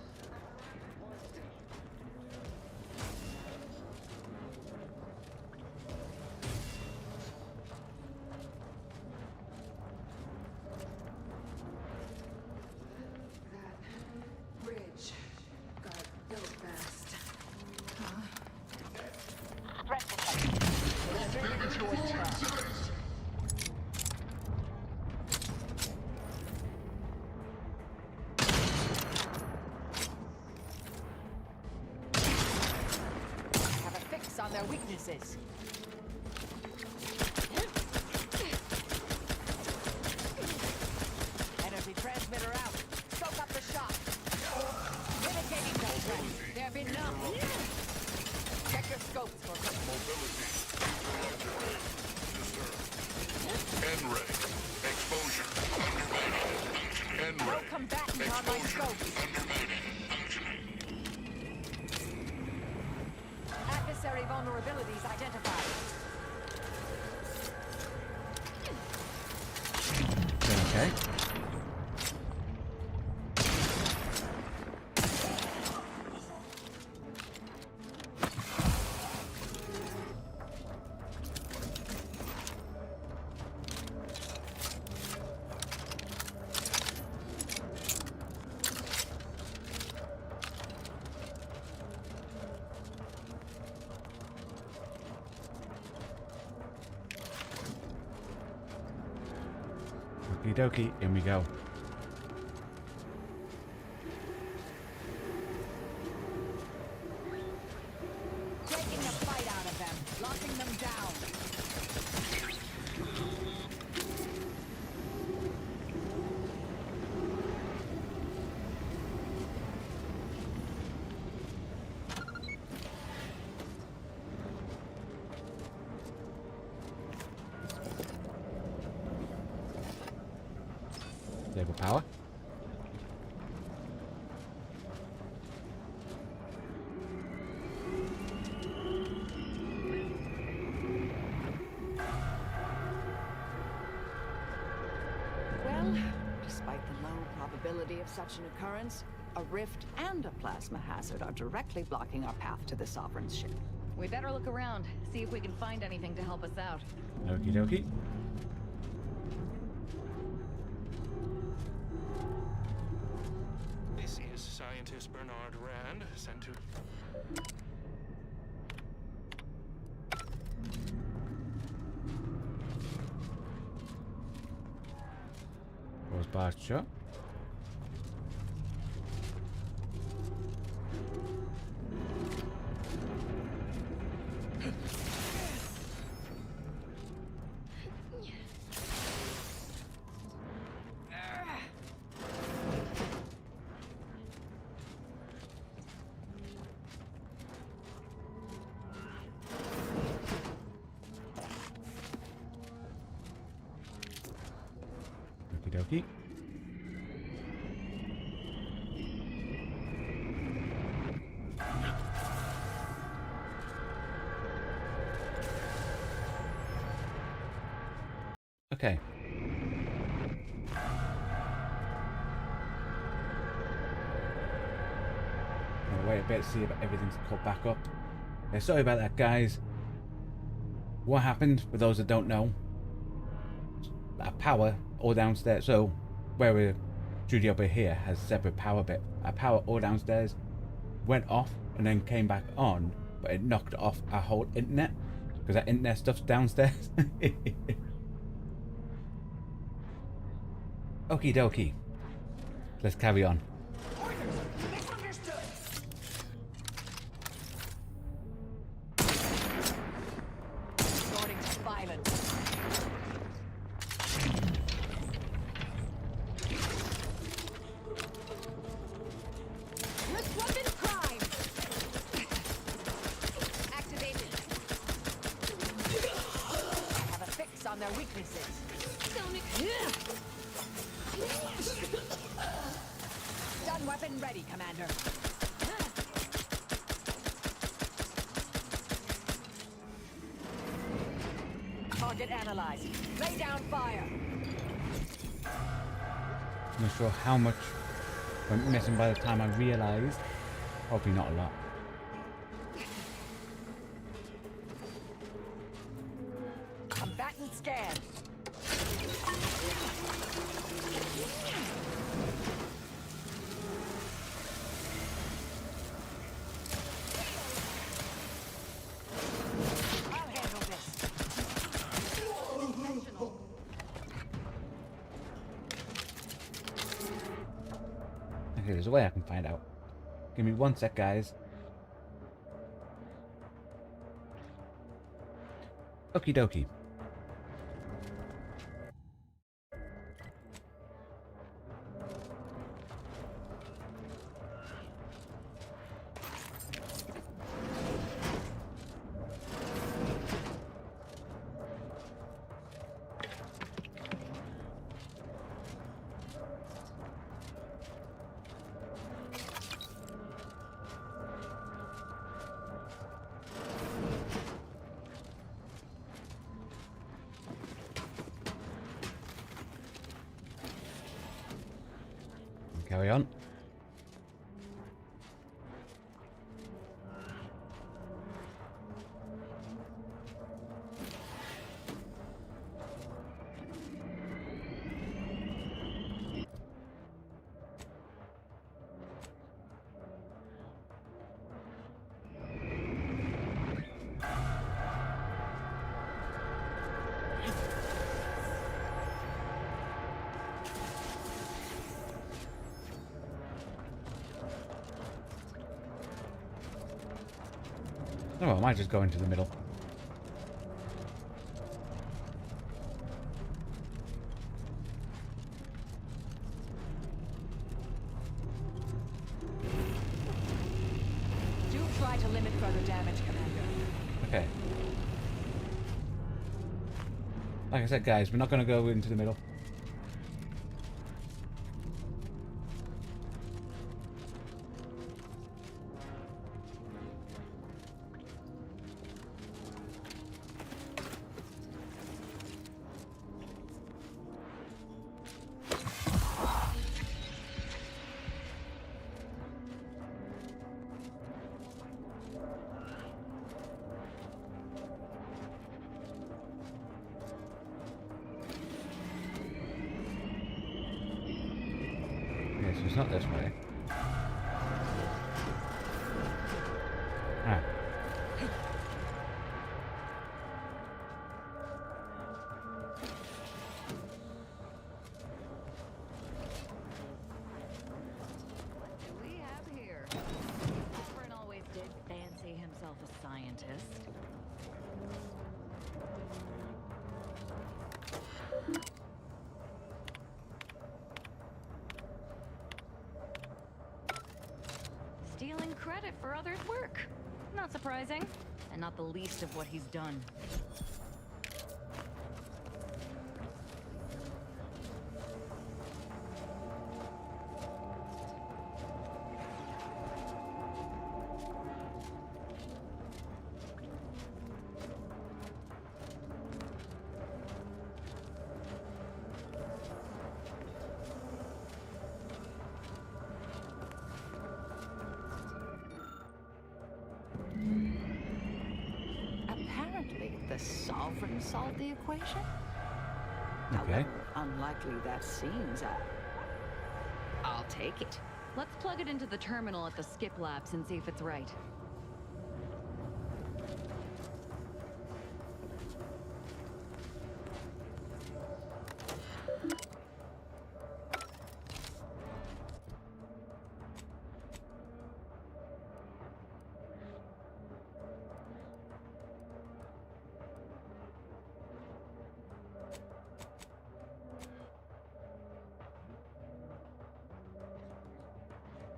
Bridge got built fast. Huh? Threat detected. Proceed to attack. Have a fix on their weaknesses. Energy transmitter out. Soak up the shock. Mitigating the threat. There be none. Check your scopes for N-ray. Exposure. no combatant on my scopes. Adversary vulnerabilities identified. Okay. Okie dokie, in we go. Taking the fight out of them, locking them down. Disable power. Well, despite the low probability of such an occurrence, a rift and a plasma hazard are directly blocking our path to the Sovereign's ship. We better look around, see if we can find anything to help us out. Okie dokie. This is scientist Bernard Rand, sent to... Was bar shut. Okie dokie. Okay. I'll wait a bit, see if everything's caught back up. Yeah, sorry about that, guys. What happened, for those that don't know, our power all downstairs, so where we're studio over here has separate power bit. Our power all downstairs went off and then came back on, but it knocked off our whole internet because our internet stuff's downstairs. Okie dokie. Let's carry on. Resorting to violence. Weapon prime. Activated. I have a fix on their weaknesses. Stun weapon ready, Commander. Target analyzed. Lay down fire. I'm not sure how much went missing by the time I realised. Hopefully not a lot. Combatant scan. I'll handle this. Okay, there's a way I can find out. Give me one sec, guys. Okie dokie. Carry on. Oh, I might just go into the middle. Do try to limit further damage, Commander. Okay. Like I said, guys, we're not going to go into the middle. Okay, so it's not this way. Ah. What do we have here? Sovereign always did fancy himself a scientist. Stealing credit for others' work. Not surprising, and not the least of what he's done. Apparently, the Sovereign solved the equation. Okay. However unlikely that seems, I'll take it. Let's plug it into the terminal at the Skip Labs and see if it's right.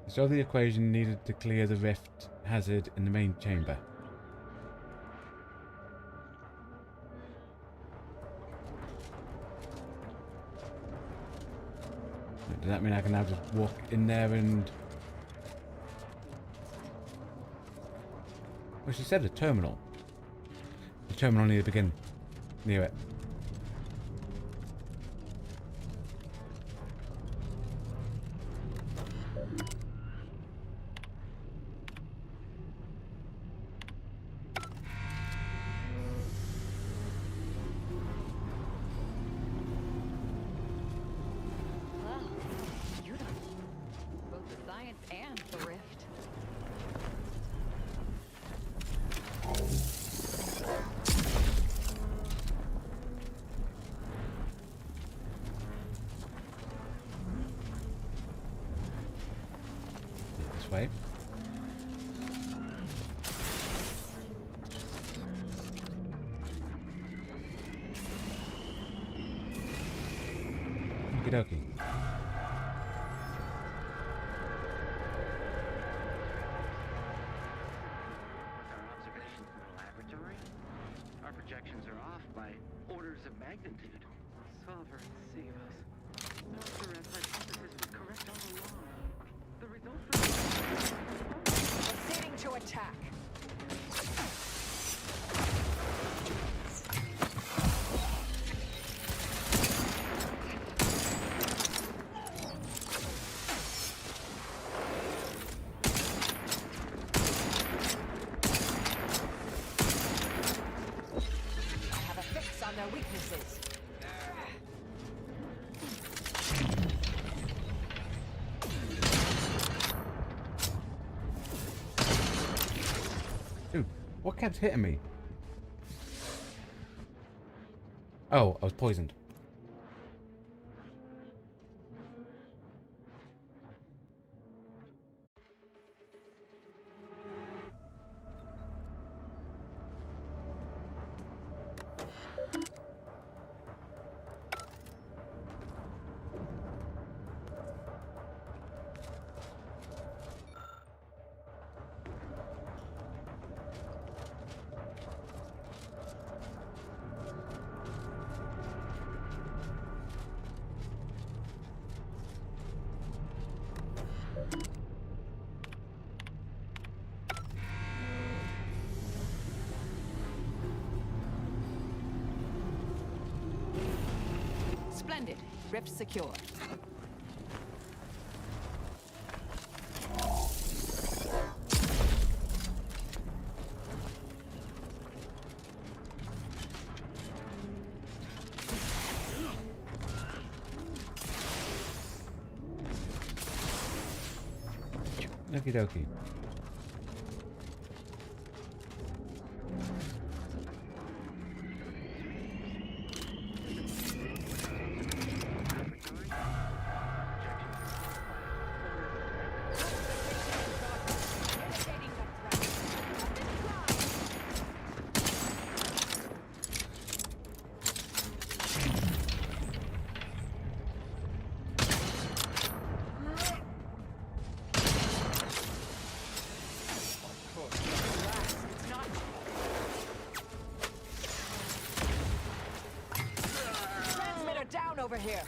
So the equation needed to clear the rift hazard in the main chamber. Does that mean I can now just walk in there and... Well, she said a terminal. The terminal near the beginning. Near it. this way. Okie dokie. Our projections are off by orders of magnitude. Sovereign save us. Dr. F's hypothesis was correct all along. The results were... Proceeding to attack. Their weaknesses. Dude, what kept hitting me? Oh, I was poisoned. Splendid. Rift secure. Okie dokie. Over here.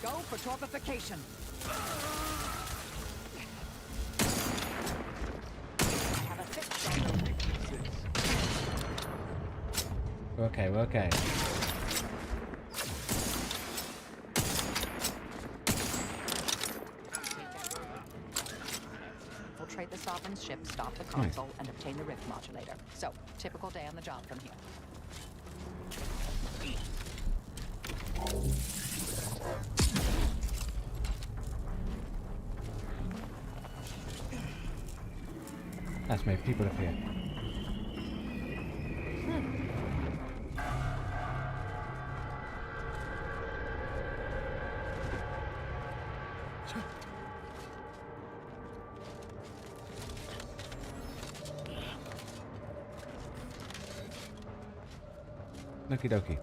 Go for torpification. Have a fix on the weaknesses. Okay, we're okay. Infiltrate the Sovereign's ship, stop the console, and obtain the rift modulator. So, typical day on the job from here. That's made people appear. Okie dokie.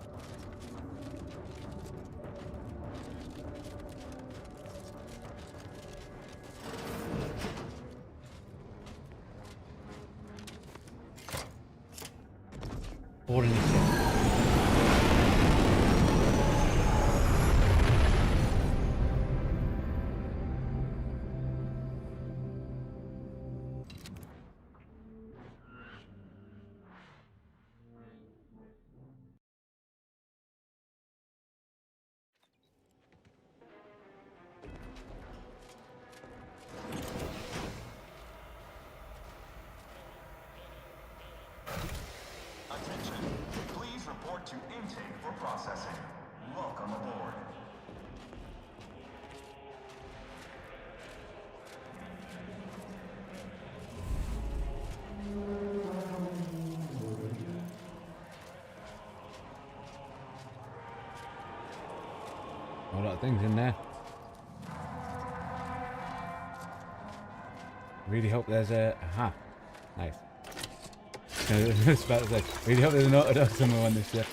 Boarding the ship. Attention. of things in there. Really hope there's a... Aha. Nice. I was about to say, really hope there's an auto somewhere on this ship.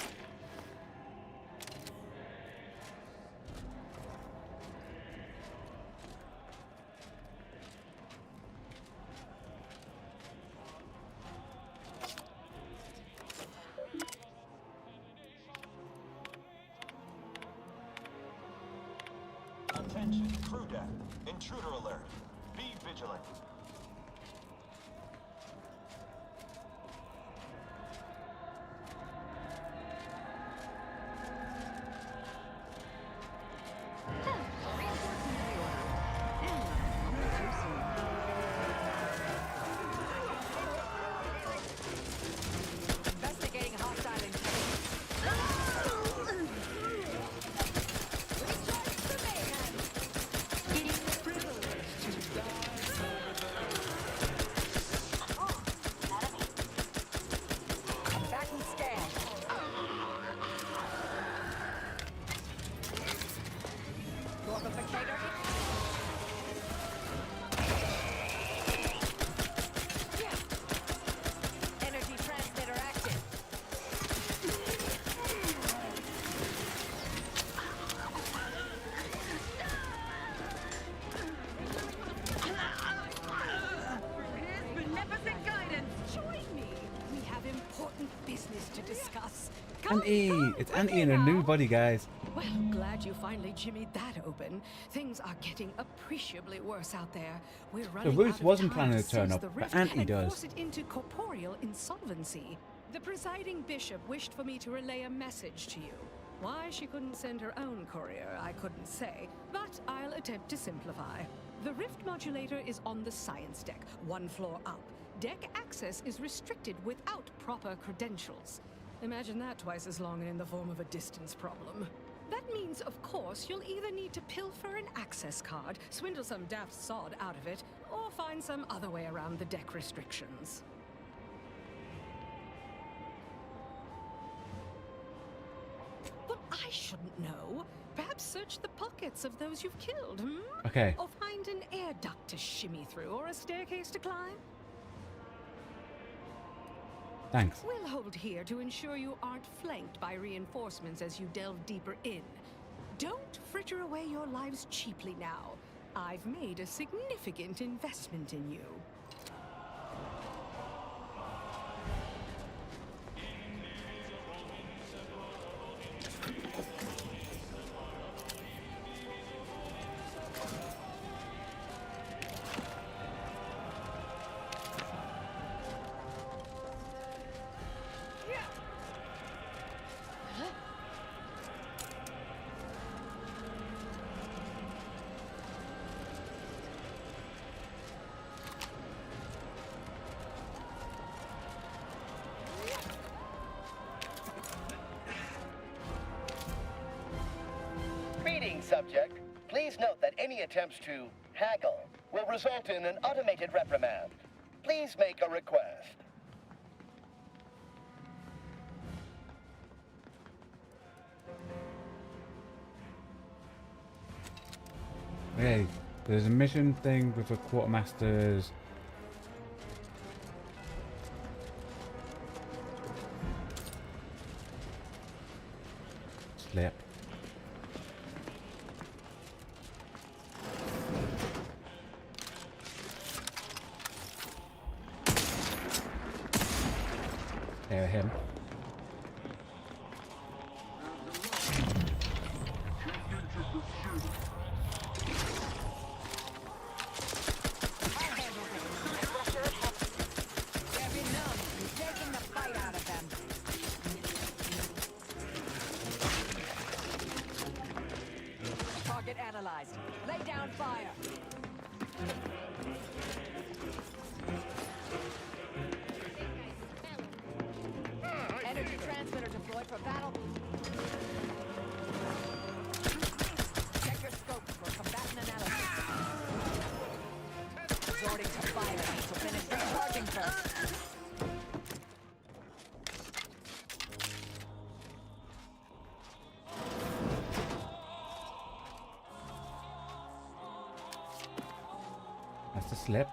Attention, crew deck. Intruder alert. Be vigilant. Investigating hostile energy transmitter active. His beneficent guidance. Join me. We have important business to discuss. Auntie! It's Auntie in a new body, guys. Well, glad you finally jimmied that open. Things are getting appreciably worse out there. We're running Ruth out of wasn't time planning to turn seize up, the but rift Auntie and does. force it into corporeal insolvency. The presiding bishop wished for me to relay a message to you. Why she couldn't send her own courier, I couldn't say, but I'll attempt to simplify. The rift modulator is on the science deck, one floor up. Deck access is restricted without proper credentials. Imagine that twice as long and in the form of a distance problem. That means, of course, you'll either need to pilfer an access card, swindle some daft sod out of it, or find some other way around the deck restrictions. But I shouldn't know. Perhaps search the pockets of those you've killed, hmm? Okay. Or find an air duct to shimmy through, or a staircase to climb. Thanks. We'll hold here to ensure you aren't flanked by reinforcements as you delve deeper in. Don't fritter away your lives cheaply now. I've made a significant investment in you. Greetings, subject. Please note that any attempts to haggle will result in an automated reprimand. Please make a request. Okay, there's a mission thing with the quartermasters. Slip. There, him. Target analyzed. Lay down fire. Energy transmitter deployed for battle. Check your scope for combatant analysis. Resorting to fire to finish recharging first. That's the slip.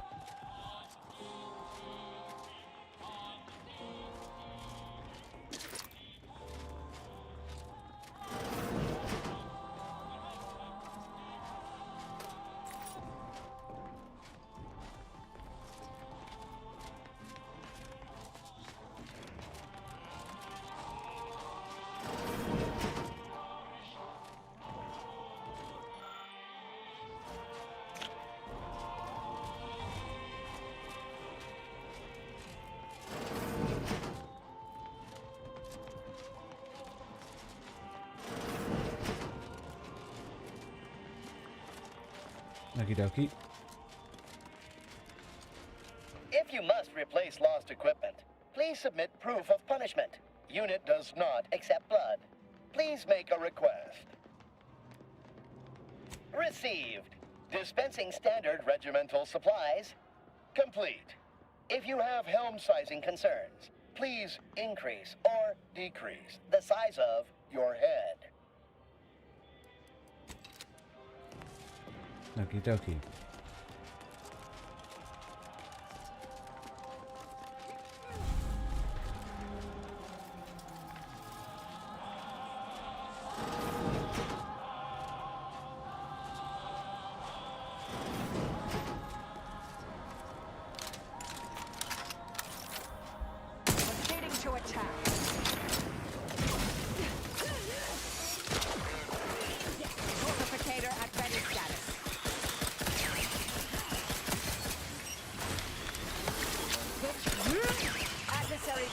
Okie dokie. If you must replace lost equipment, please submit proof of punishment. Unit does not accept blood. Please make a request. Received. Dispensing standard regimental supplies. Complete. If you have helm sizing concerns, please increase or decrease the size of your head. Okie dokie. Proceeding to attack. Fortificator at ready status. Adversary.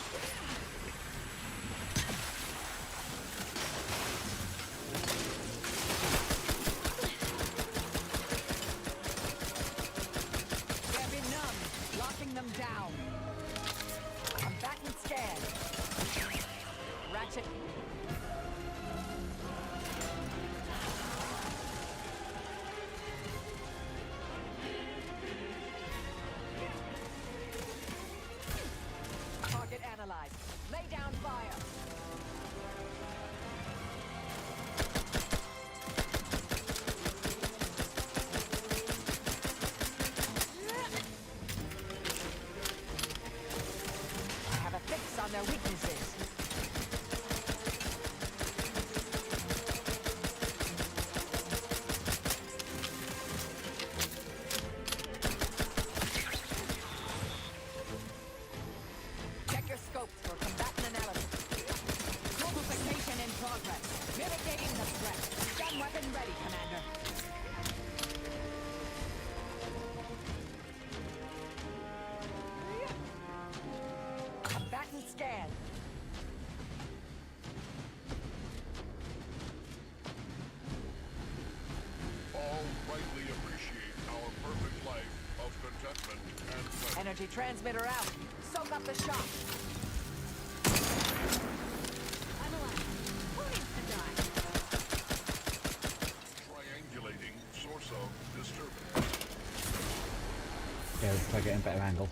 They'll be numb, locking them down. I'm back and scared. Ratchet. Target analyzed. Lay down fire. I have a fix on their weaknesses. Check your scopes for combatant analysis. Mobilization in progress. Mitigating the threat. Stun weapon ready, Commander. Combatant scan. All rightly appreciate our perfect life of contentment and pleasure. Energy transmitter out. Soak up the shock. I'm alive. Who needs to die? Triangulating source of disturbance. Yeah, let's try getting a better angle.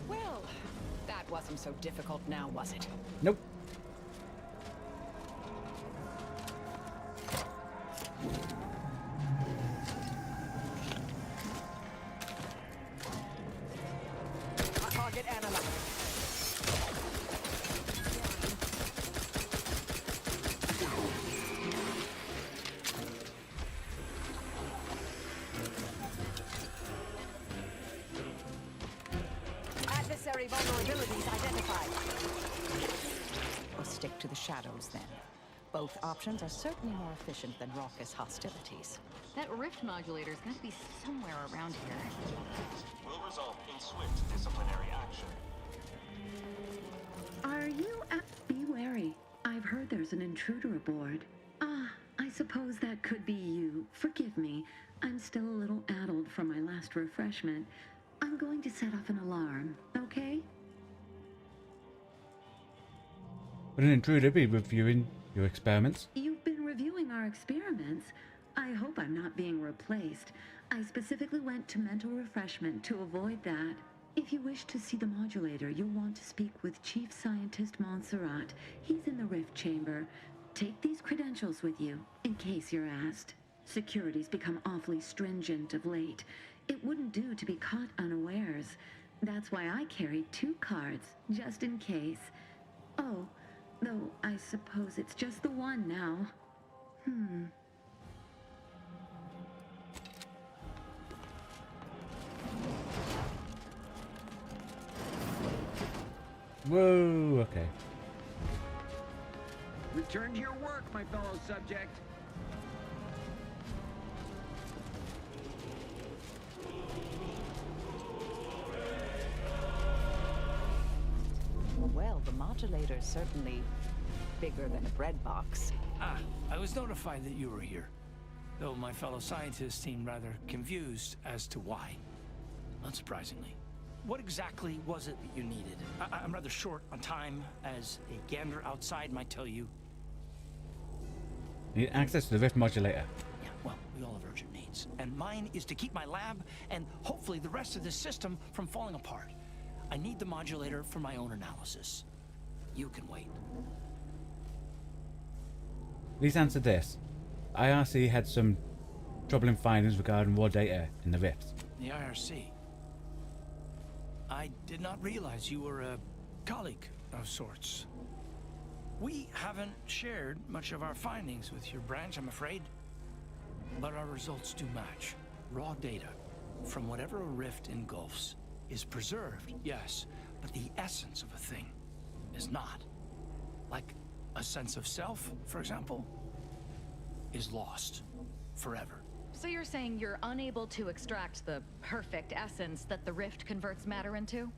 Well, that wasn't so difficult now, was it? Nope. Target analyzed. Adversary vulnerabilities identified. We'll stick to the shadows then. Both options are certainly more efficient than raucous hostilities. That rift modulator's got to be somewhere around here. Will result in swift disciplinary action. Are you be wary? I've heard there's an intruder aboard. Ah, I suppose that could be you. Forgive me. I'm still a little addled from my last refreshment. I'm going to set off an alarm, okay? Would an intruder be reviewing your experiments? You've been reviewing our experiments. I hope I'm not being replaced. I specifically went to mental refreshment to avoid that. If you wish to see the modulator, you'll want to speak with Chief Scientist Montserrat. He's in the rift chamber. Take these credentials with you, in case you're asked. Security's become awfully stringent of late. It wouldn't do to be caught unawares. That's why I carried 2 cards, just in case. Oh, though I suppose it's just the one now. Whoa, okay. Return to your work, my fellow subject. Well, the modulator's certainly bigger than a bread box. Ah, I was notified that you were here, though my fellow scientists seemed rather confused as to why. Unsurprisingly. What exactly was it that you needed? I'm rather short on time, as a gander outside might tell you. Need access to the rift modulator. Yeah, well, we all have urgent needs. And mine is to keep my lab and hopefully the rest of this system from falling apart. I need the modulator for my own analysis. You can wait. Please answer this. IRC had some troubling findings regarding raw data in the rifts. The IRC? I did not realize you were a colleague of sorts. We haven't shared much of our findings with your branch, I'm afraid. But our results do match. Raw data from whatever a rift engulfs is preserved, yes, but the essence of a thing is not. Like a sense of self, for example, is lost forever. So you're saying you're unable to extract the perfect essence that the rift converts matter into?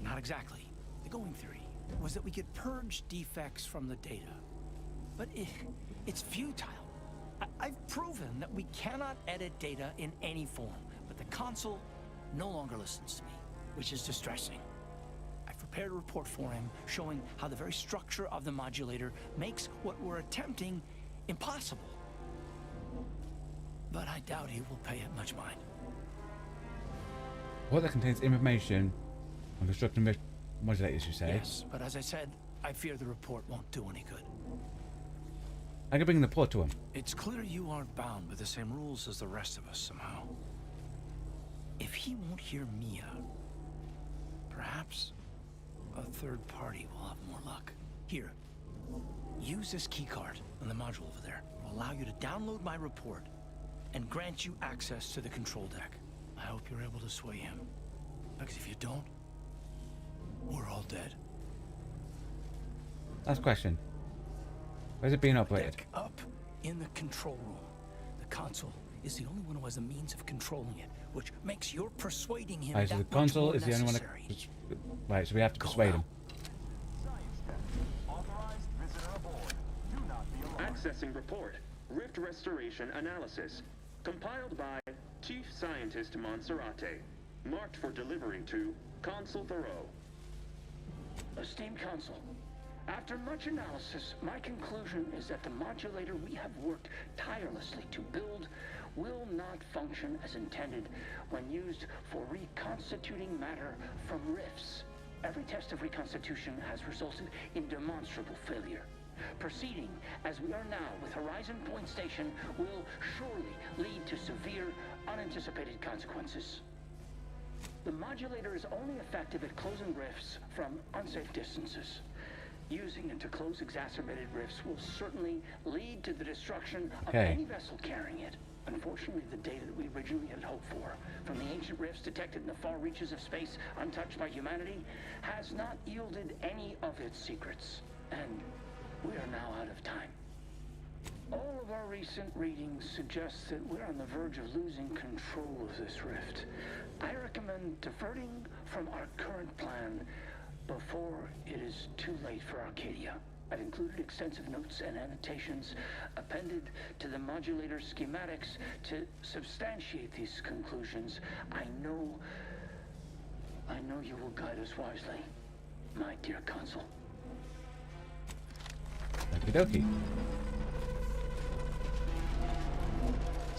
Not exactly. The going theory was that we could purge defects from the data. But it's futile. I've proven that we cannot edit data in any form, but the console no longer listens to me, which is distressing. I've prepared a report for him showing how the very structure of the modulator makes what we're attempting impossible. But I doubt he will pay it much mind. What that contains information on constructing rift modulators, you say? Yes, but as I said, I fear the report won't do any good. I can bring the report to him. It's clear you aren't bound by the same rules as the rest of us somehow. If he won't hear me out, perhaps a third party will have more luck. Here, use this keycard on the module over there. It will allow you to download my report and grant you access to the control deck. I hope you're able to sway him. Because if you don't, we're all dead. Last question. Where's it being operated? Deck up in the control room. The console is the only one who has the means of controlling it, which makes your persuading him Right, so the that console much is more the only one necessary. that... Right, so we have to persuade him. Accessing report. Rift restoration analysis. Compiled by Chief Scientist Montserrat. Marked for delivery to Consul Thoreau. Esteemed Consul, after much analysis, my conclusion is that the modulator we have worked tirelessly to build will not function as intended when used for reconstituting matter from rifts. Every test of reconstitution has resulted in demonstrable failure. Proceeding as we are now with Horizon Point Station will surely lead to severe, unanticipated consequences. The modulator is only effective at closing rifts from unsafe distances. Using it to close exacerbated rifts will certainly lead to the destruction of any vessel carrying it. Unfortunately, the data that we originally had hoped for, from the ancient rifts detected in the far reaches of space untouched by humanity, has not yielded any of its secrets. And we are now out of time. All of our recent readings suggest that we're on the verge of losing control of this rift. I recommend diverting from our current plan before it is too late for Arcadia. I've included extensive notes and annotations appended to the modulator schematics to substantiate these conclusions. I know you will guide us wisely, my dear Consul. Okie dokie.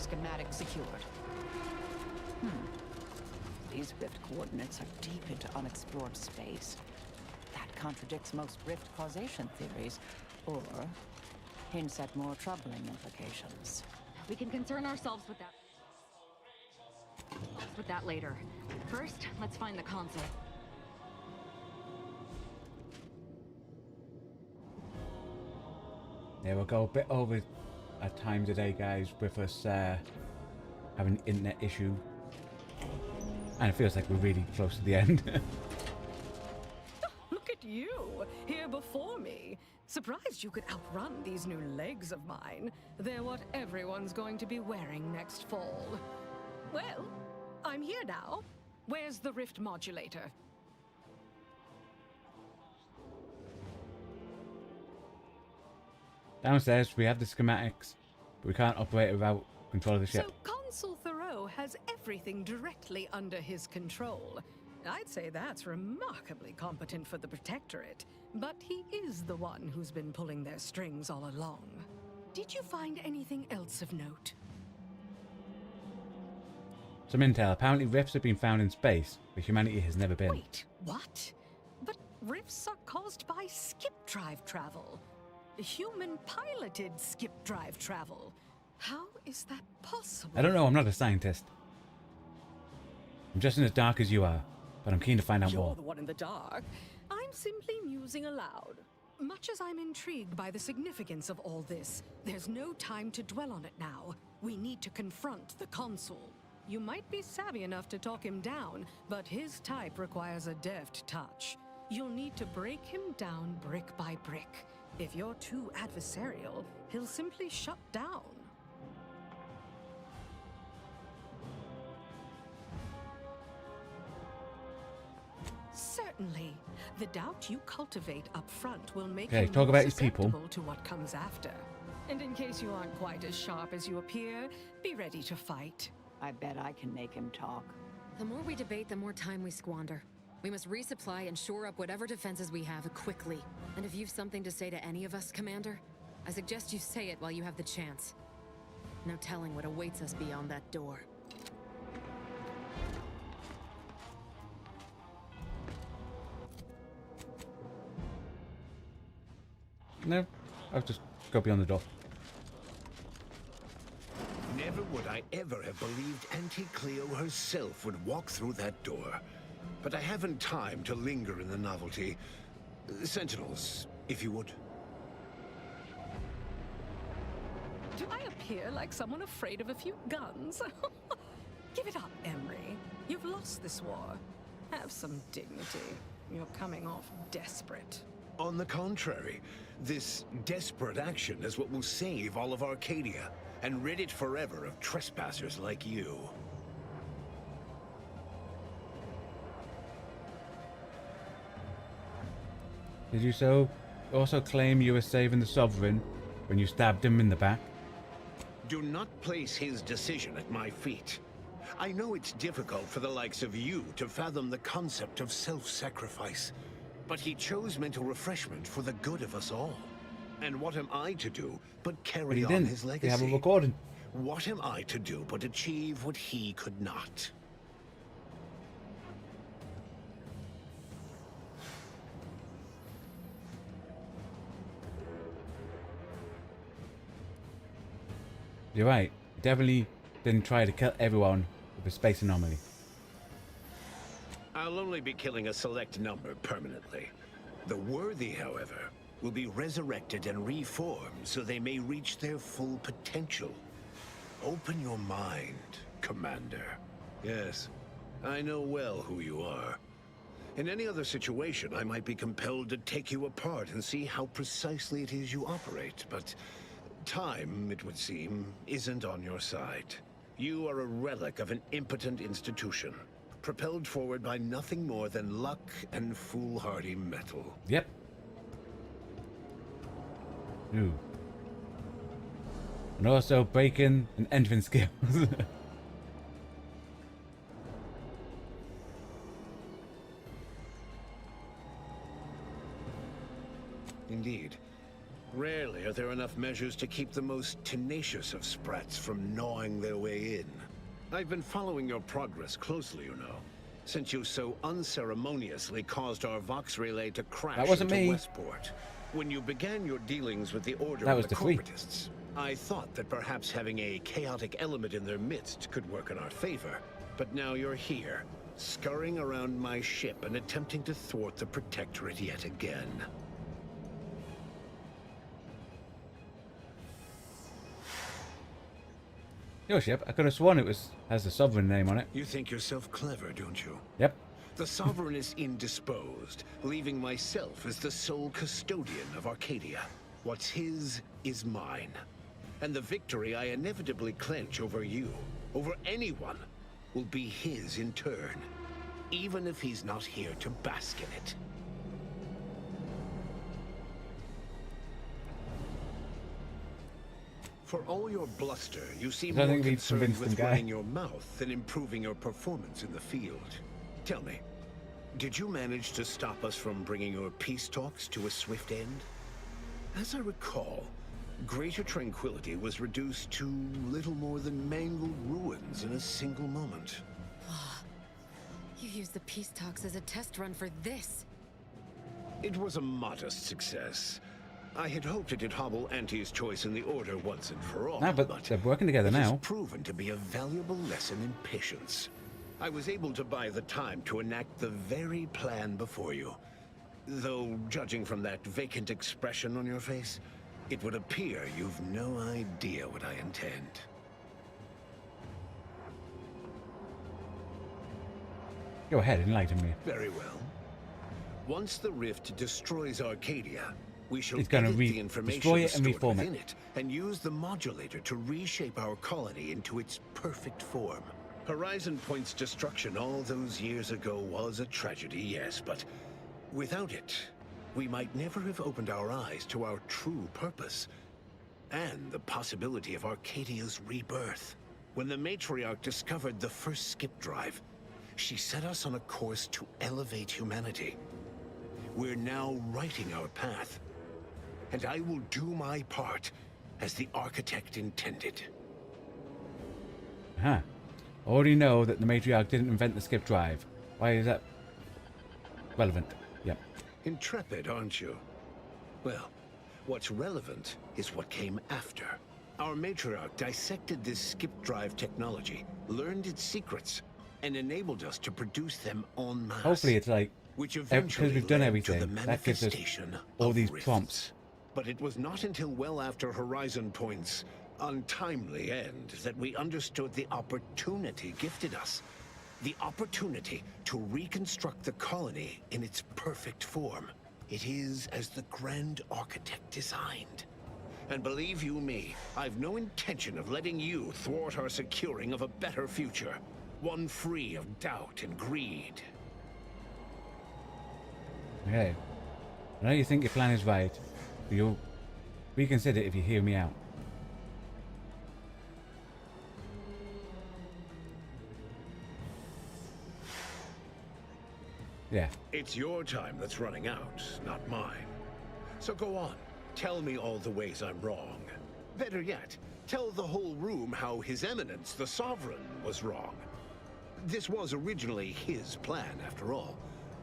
schematic secured. These rift coordinates are deep into unexplored space. That contradicts most rift causation theories, or hints at more troubling implications. We can concern ourselves with that later. First, let's find the console. Yeah, we'll go a bit over our time today, guys, with us having an internet issue. And it feels like we're really close to the end. Look at you, here before me. Surprised you could outrun these new legs of mine. They're what everyone's going to be wearing next fall. Well, I'm here now. Where's the rift modulator? Downstairs, we have the schematics, but we can't operate it without control of the ship. So Consul Thoreau has everything directly under his control. I'd say that's remarkably competent for the Protectorate, but he is the one who's been pulling their strings all along. Did you find anything else of note? Some intel. Apparently rifts have been found in space, but humanity has never been. Wait, what? But rifts are caused by skip drive travel. Human-piloted skip drive travel. How is that possible? I don't know, I'm not a scientist. I'm just as dark as you are, but I'm keen to find out You're more. the one in the dark. I'm simply musing aloud. Much as I'm intrigued by the significance of all this, there's no time to dwell on it now. We need to confront the Consul. You might be savvy enough to talk him down, but his type requires a deft touch. You'll need to break him down brick by brick. If you're too adversarial, he'll simply shut down. Certainly. The doubt you cultivate up front will make you talk more about his people. susceptible to what comes after. And in case you aren't quite as sharp as you appear, be ready to fight. I bet I can make him talk. The more we debate, the more time we squander. We must resupply and shore up whatever defenses we have quickly. And if you've something to say to any of us, Commander, I suggest you say it while you have the chance. No telling what awaits us beyond that door. No, I'll just go beyond the door. Never would I ever have believed Auntie Cleo herself would walk through that door. But I haven't time to linger in the novelty. Sentinels, if you would. Do I appear like someone afraid of a few guns? Give it up, Emery. You've lost this war. Have some dignity. You're coming off desperate. On the contrary, this desperate action is what will save all of Arcadia and rid it forever of trespassers like you. Did you also claim you were saving the Sovereign when you stabbed him in the back? Do not place his decision at my feet. I know it's difficult for the likes of you to fathom the concept of self-sacrifice, but he chose mental refreshment for the good of us all. And what am I to do but carry on his legacy? We have a recording. What am I to do but achieve what he could not? You're right. You definitely didn't try to kill everyone with a space anomaly. I'll only be killing a select number permanently. The worthy, however, will be resurrected and reformed so they may reach their full potential. Open your mind, Commander. Yes, I know well who you are. In any other situation, I might be compelled to take you apart and see how precisely it is you operate, but time, it would seem, isn't on your side. You are a relic of an impotent institution, propelled forward by nothing more than luck and foolhardy metal. Yep. Ooh. And also breaking and entering skills. Indeed. Rarely are there enough measures to keep the most tenacious of sprats from gnawing their way in. I've been following your progress closely, you know, since you so unceremoniously caused our Vox relay to crash That wasn't into me. Westport. When you began your dealings with the Order That and was the the fleet. Corporatists, I thought that perhaps having a chaotic element in their midst could work in our favor. But now you're here, scurrying around my ship and attempting to thwart the Protectorate yet again. Your ship? I could have sworn it has the Sovereign name on it. You think yourself clever, don't you? Yep. The Sovereign is indisposed, leaving myself as the sole custodian of Arcadia. What's his is mine. And the victory I inevitably clench over you, over anyone, will be his in turn, even if he's not here to bask in it. For all your bluster, you seem more concerned with running your mouth than improving your performance in the field. Tell me, did you manage to stop us from bringing your peace talks to a swift end? As I recall, Greater Tranquility was reduced to little more than mangled ruins in a single moment. You used the peace talks as a test run for this. It was a modest success. I had hoped it'd hobble Auntie's choice in the Order once and for all. No, but they're working together now. It has proven to be a valuable lesson in patience. I was able to buy the time to enact the very plan before you. Though, judging from that vacant expression on your face, it would appear you've no idea what I intend. Go ahead, enlighten me. Very well. Once the rift destroys Arcadia, we shall It's gonna edit the information destroy it and stored reform within it. it and use the modulator to reshape our colony into its perfect form. Horizon Point's destruction all those years ago was a tragedy, yes, but without it, we might never have opened our eyes to our true purpose and the possibility of Arcadia's rebirth. When the Matriarch discovered the first skip drive, she set us on a course to elevate humanity. We're now writing our path, and I will do my part as the architect intended. Huh. I already know that the Matriarch didn't invent the skip drive. Why is that relevant? Yep. Intrepid, aren't you? Well, what's relevant is what came after. Our Matriarch dissected this skip drive technology, learned its secrets, and enabled us to produce them en masse. Hopefully it's like, which because eventually we've done led everything, to the that gives us manifestation all of these rifts. prompts. But it was not until well after Horizon Point's untimely end that we understood the opportunity gifted us. The opportunity to reconstruct the colony in its perfect form. It is as the Grand Architect designed. And believe you me, I've no intention of letting you thwart our securing of a better future. One free of doubt and greed. Okay. I know you think your plan is right, but you'll reconsider if you hear me out. Yeah. It's your time that's running out, not mine. So go on. Tell me all the ways I'm wrong. Better yet, tell the whole room how His Eminence, the Sovereign, was wrong. This was originally his plan, after all.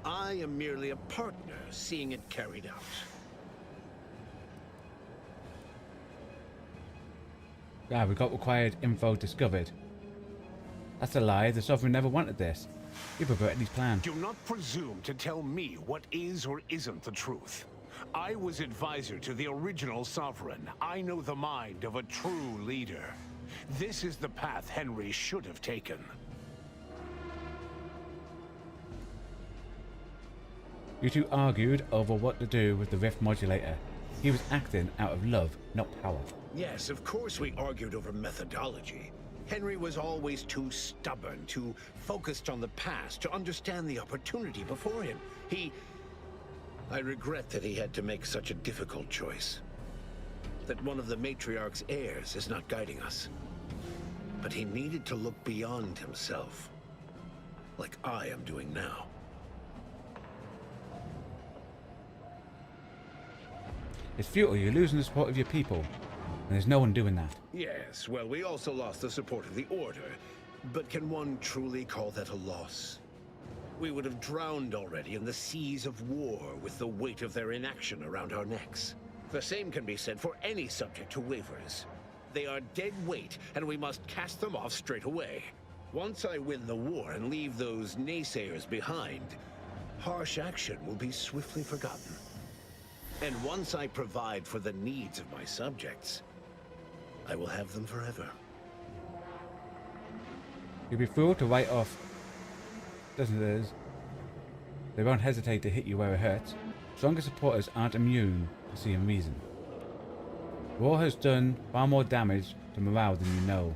I am merely a partner, seeing it carried out. Ah, we got required info discovered. That's a lie. The Sovereign never wanted this. He perverted his plan. Do not presume to tell me what is or isn't the truth. I was advisor to the original Sovereign. I know the mind of a true leader. This is the path Henry should have taken. You two argued over what to do with the rift modulator. He was acting out of love, not power. Yes, of course we argued over methodology. Henry was always too stubborn, too focused on the past to understand the opportunity before him. I regret that he had to make such a difficult choice. That one of the Matriarch's heirs is not guiding us. But he needed to look beyond himself. Like I am doing now. It's futile. You're losing the support of your people. And there's no one doing that. Yes, well, we also lost the support of the Order. But can one truly call that a loss? We would have drowned already in the seas of war with the weight of their inaction around our necks. The same can be said for any subject who wavers. They are dead weight, and we must cast them off straight away. Once I win the war and leave those naysayers behind, harsh action will be swiftly forgotten. And once I provide for the needs of my subjects, I will have them forever. You'll be fooled to write off dozens of those. They won't hesitate to hit you where it hurts. Stronger supporters aren't immune to seeing reason. War has done far more damage to morale than you know.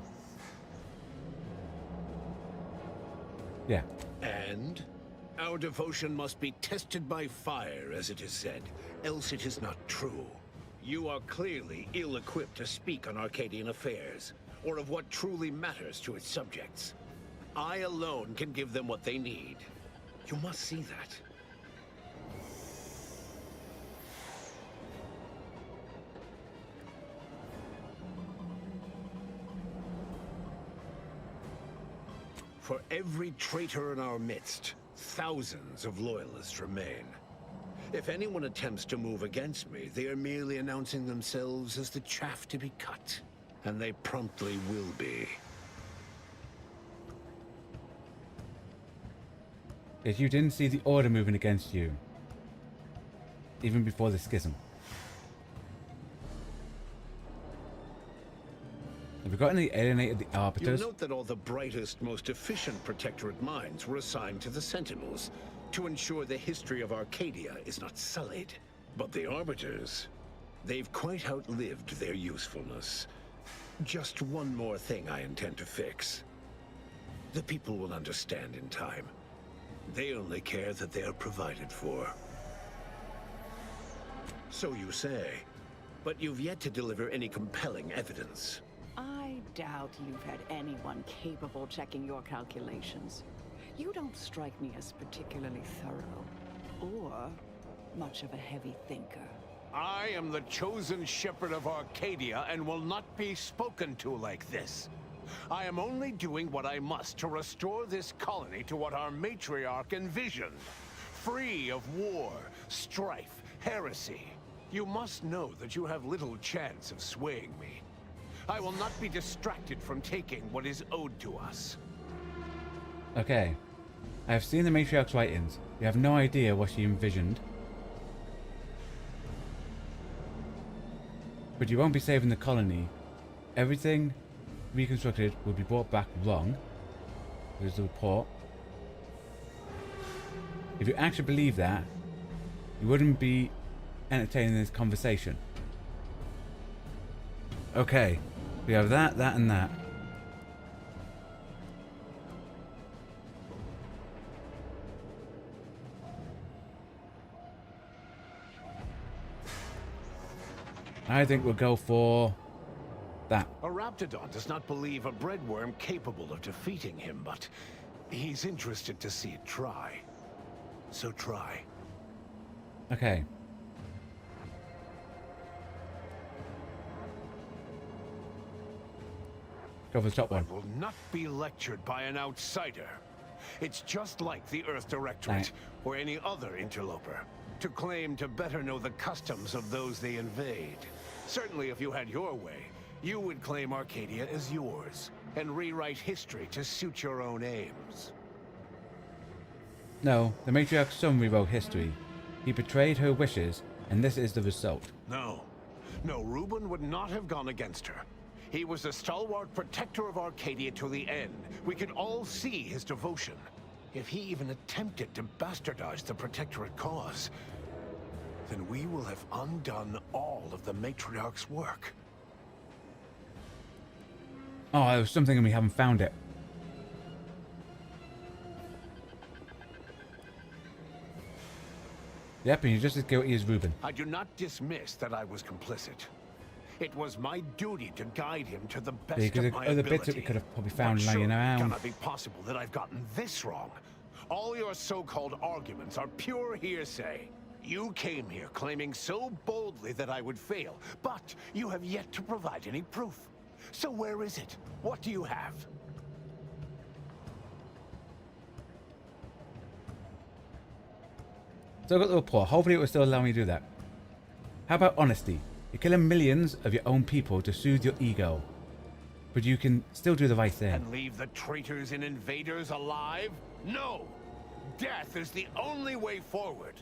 Yeah. And our devotion must be tested by fire, as it is said, else it is not true. You are clearly ill-equipped to speak on Arcadian affairs, or of what truly matters to its subjects. I alone can give them what they need. You must see that. For every traitor in our midst, thousands of loyalists remain. If anyone attempts to move against me, they are merely announcing themselves as the chaff to be cut. And they promptly will be. Yet you didn't see the Order moving against you, even before the schism. Have you gotten alienated the Arbiters? You'll note that all the brightest, most efficient Protectorate minds were assigned to the Sentinels, to ensure the history of Arcadia is not sullied. But the Arbiters, they've quite outlived their usefulness. Just one more thing I intend to fix. The people will understand in time. They only care that they are provided for. So you say, but you've yet to deliver any compelling evidence. I doubt you've had anyone capable checking your calculations. You don't strike me as particularly thorough, or much of a heavy thinker. I am the chosen shepherd of Arcadia and will not be spoken to like this. I am only doing what I must to restore this colony to what our matriarch envisioned. Free of war, strife, heresy. You must know that you have little chance of swaying me. I will not be distracted from taking what is owed to us. Okay. I have seen the matriarch's writings. You have no idea what she envisioned. But you won't be saving the colony. Everything reconstructed will be brought back wrong. There's the report. If you actually believe that, you wouldn't be entertaining this conversation. Okay. We have that, that, and that. I think we'll go for that. A Raptidon does not believe a breadworm capable of defeating him, but he's interested to see it try. So try. Okay. Go for the top one. I will not be lectured by an outsider. It's just like the Earth Directorate, or any other interloper, to claim to better know the customs of those they invade. Certainly if you had your way, you would claim Arcadia as yours, and rewrite history to suit your own aims. No, the matriarch's son rewrote history. He betrayed her wishes, and this is the result. No. No, Reuben would not have gone against her. He was a stalwart protector of Arcadia to the end. We could all see his devotion. If he even attempted to bastardize the Protectorate cause, then we will have undone all of the matriarch's work. Oh, there was something and we haven't found it. Yep, and you're just as guilty as Reuben. I do not dismiss that I was complicit. It was my duty to guide him to the best Because of my other ability. bits that we could have probably found But lying surely around. It cannot be possible that I've gotten this wrong. All your so-called arguments are pure hearsay. You came here claiming so boldly that I would fail, but you have yet to provide any proof. So where is it? What do you have? So I got the report. Hopefully it will still allow me to do that. How about honesty? You're killing millions of your own people to soothe your ego. But you can still do the right thing. And leave the traitors and invaders alive? No! Death is the only way forward.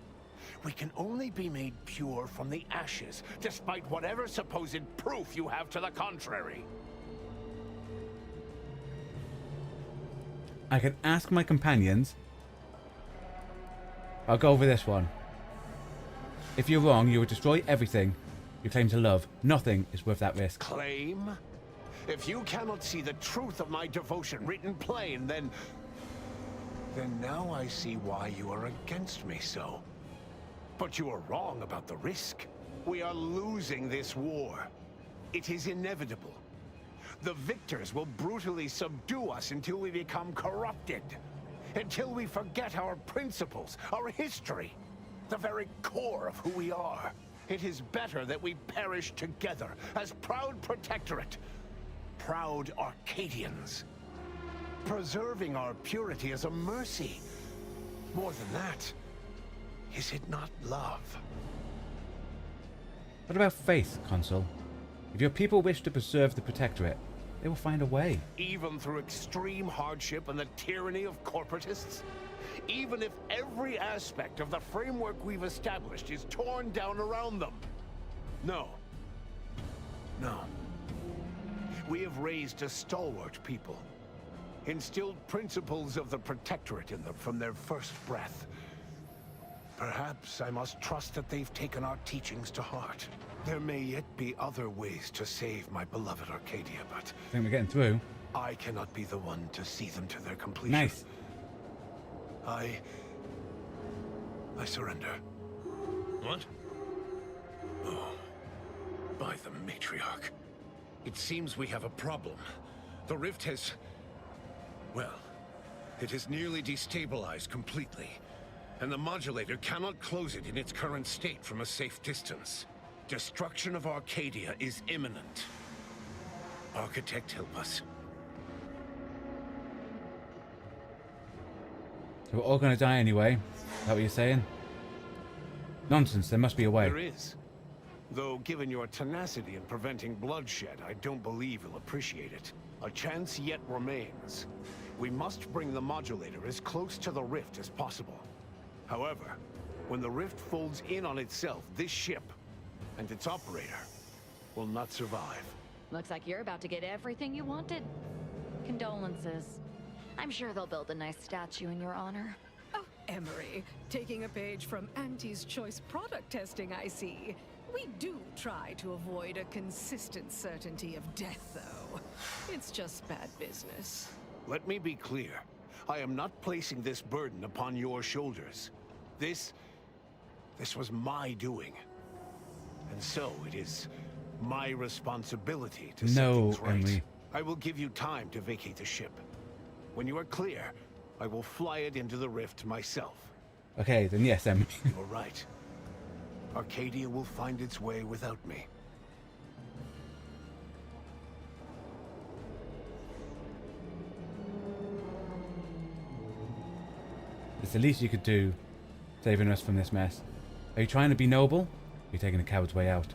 We can only be made pure from the ashes, despite whatever supposed proof you have to the contrary. I can ask my companions. I'll go over this one. If you're wrong, you will destroy everything you claim to love. Nothing is worth that risk. Claim? If you cannot see the truth of my devotion written plain, then now I see why you are against me so. But you are wrong about the risk. We are losing this war. It is inevitable. The victors will brutally subdue us until we become corrupted. Until we forget our principles, our history, the very core of who we are. It is better that we perish together as proud protectorate, proud Arcadians. Preserving our purity is a mercy. More than that, is it not love? What about faith, Consul? If your people wish to preserve the protectorate, they will find a way. Even through extreme hardship and the tyranny of corporatists? Even if every aspect of the framework we've established is torn down around them? No. No. We have raised a stalwart people. Instilled principles of the protectorate in them from their first breath. Perhaps I must trust that they've taken our teachings to heart. There may yet be other ways to save my beloved Arcadia, but I think we're getting through. I cannot be the one to see them to their completion. Nice. I surrender. What? Oh, by the matriarch. It seems we have a problem. The rift has... well, it has nearly destabilized completely. And the modulator cannot close it in its current state from a safe distance. Destruction of Arcadia is imminent. Architect, help us. So we're all going to die anyway. Is that what you're saying? Nonsense, there must be a way. There is. Though, given your tenacity in preventing bloodshed, I don't believe you'll appreciate it. A chance yet remains. We must bring the modulator as close to the rift as possible. However, when the rift folds in on itself, this ship and its operator will not survive. Looks like you're about to get everything you wanted. Condolences. I'm sure they'll build a nice statue in your honor. Oh, Emery, taking a page from Auntie's choice product testing, I see. We do try to avoid a consistent certainty of death, though. It's just bad business. Let me be clear. I am not placing this burden upon your shoulders. This was my doing. And so it is my responsibility to set things right. Emery. I will give you time to vacate the ship. When you are clear, I will fly it into the rift myself. Okay, then yes, Emery. You're right. Arcadia will find its way without me. It's the least you could do, saving us from this mess. Are you trying to be noble? Or are you taking a coward's way out?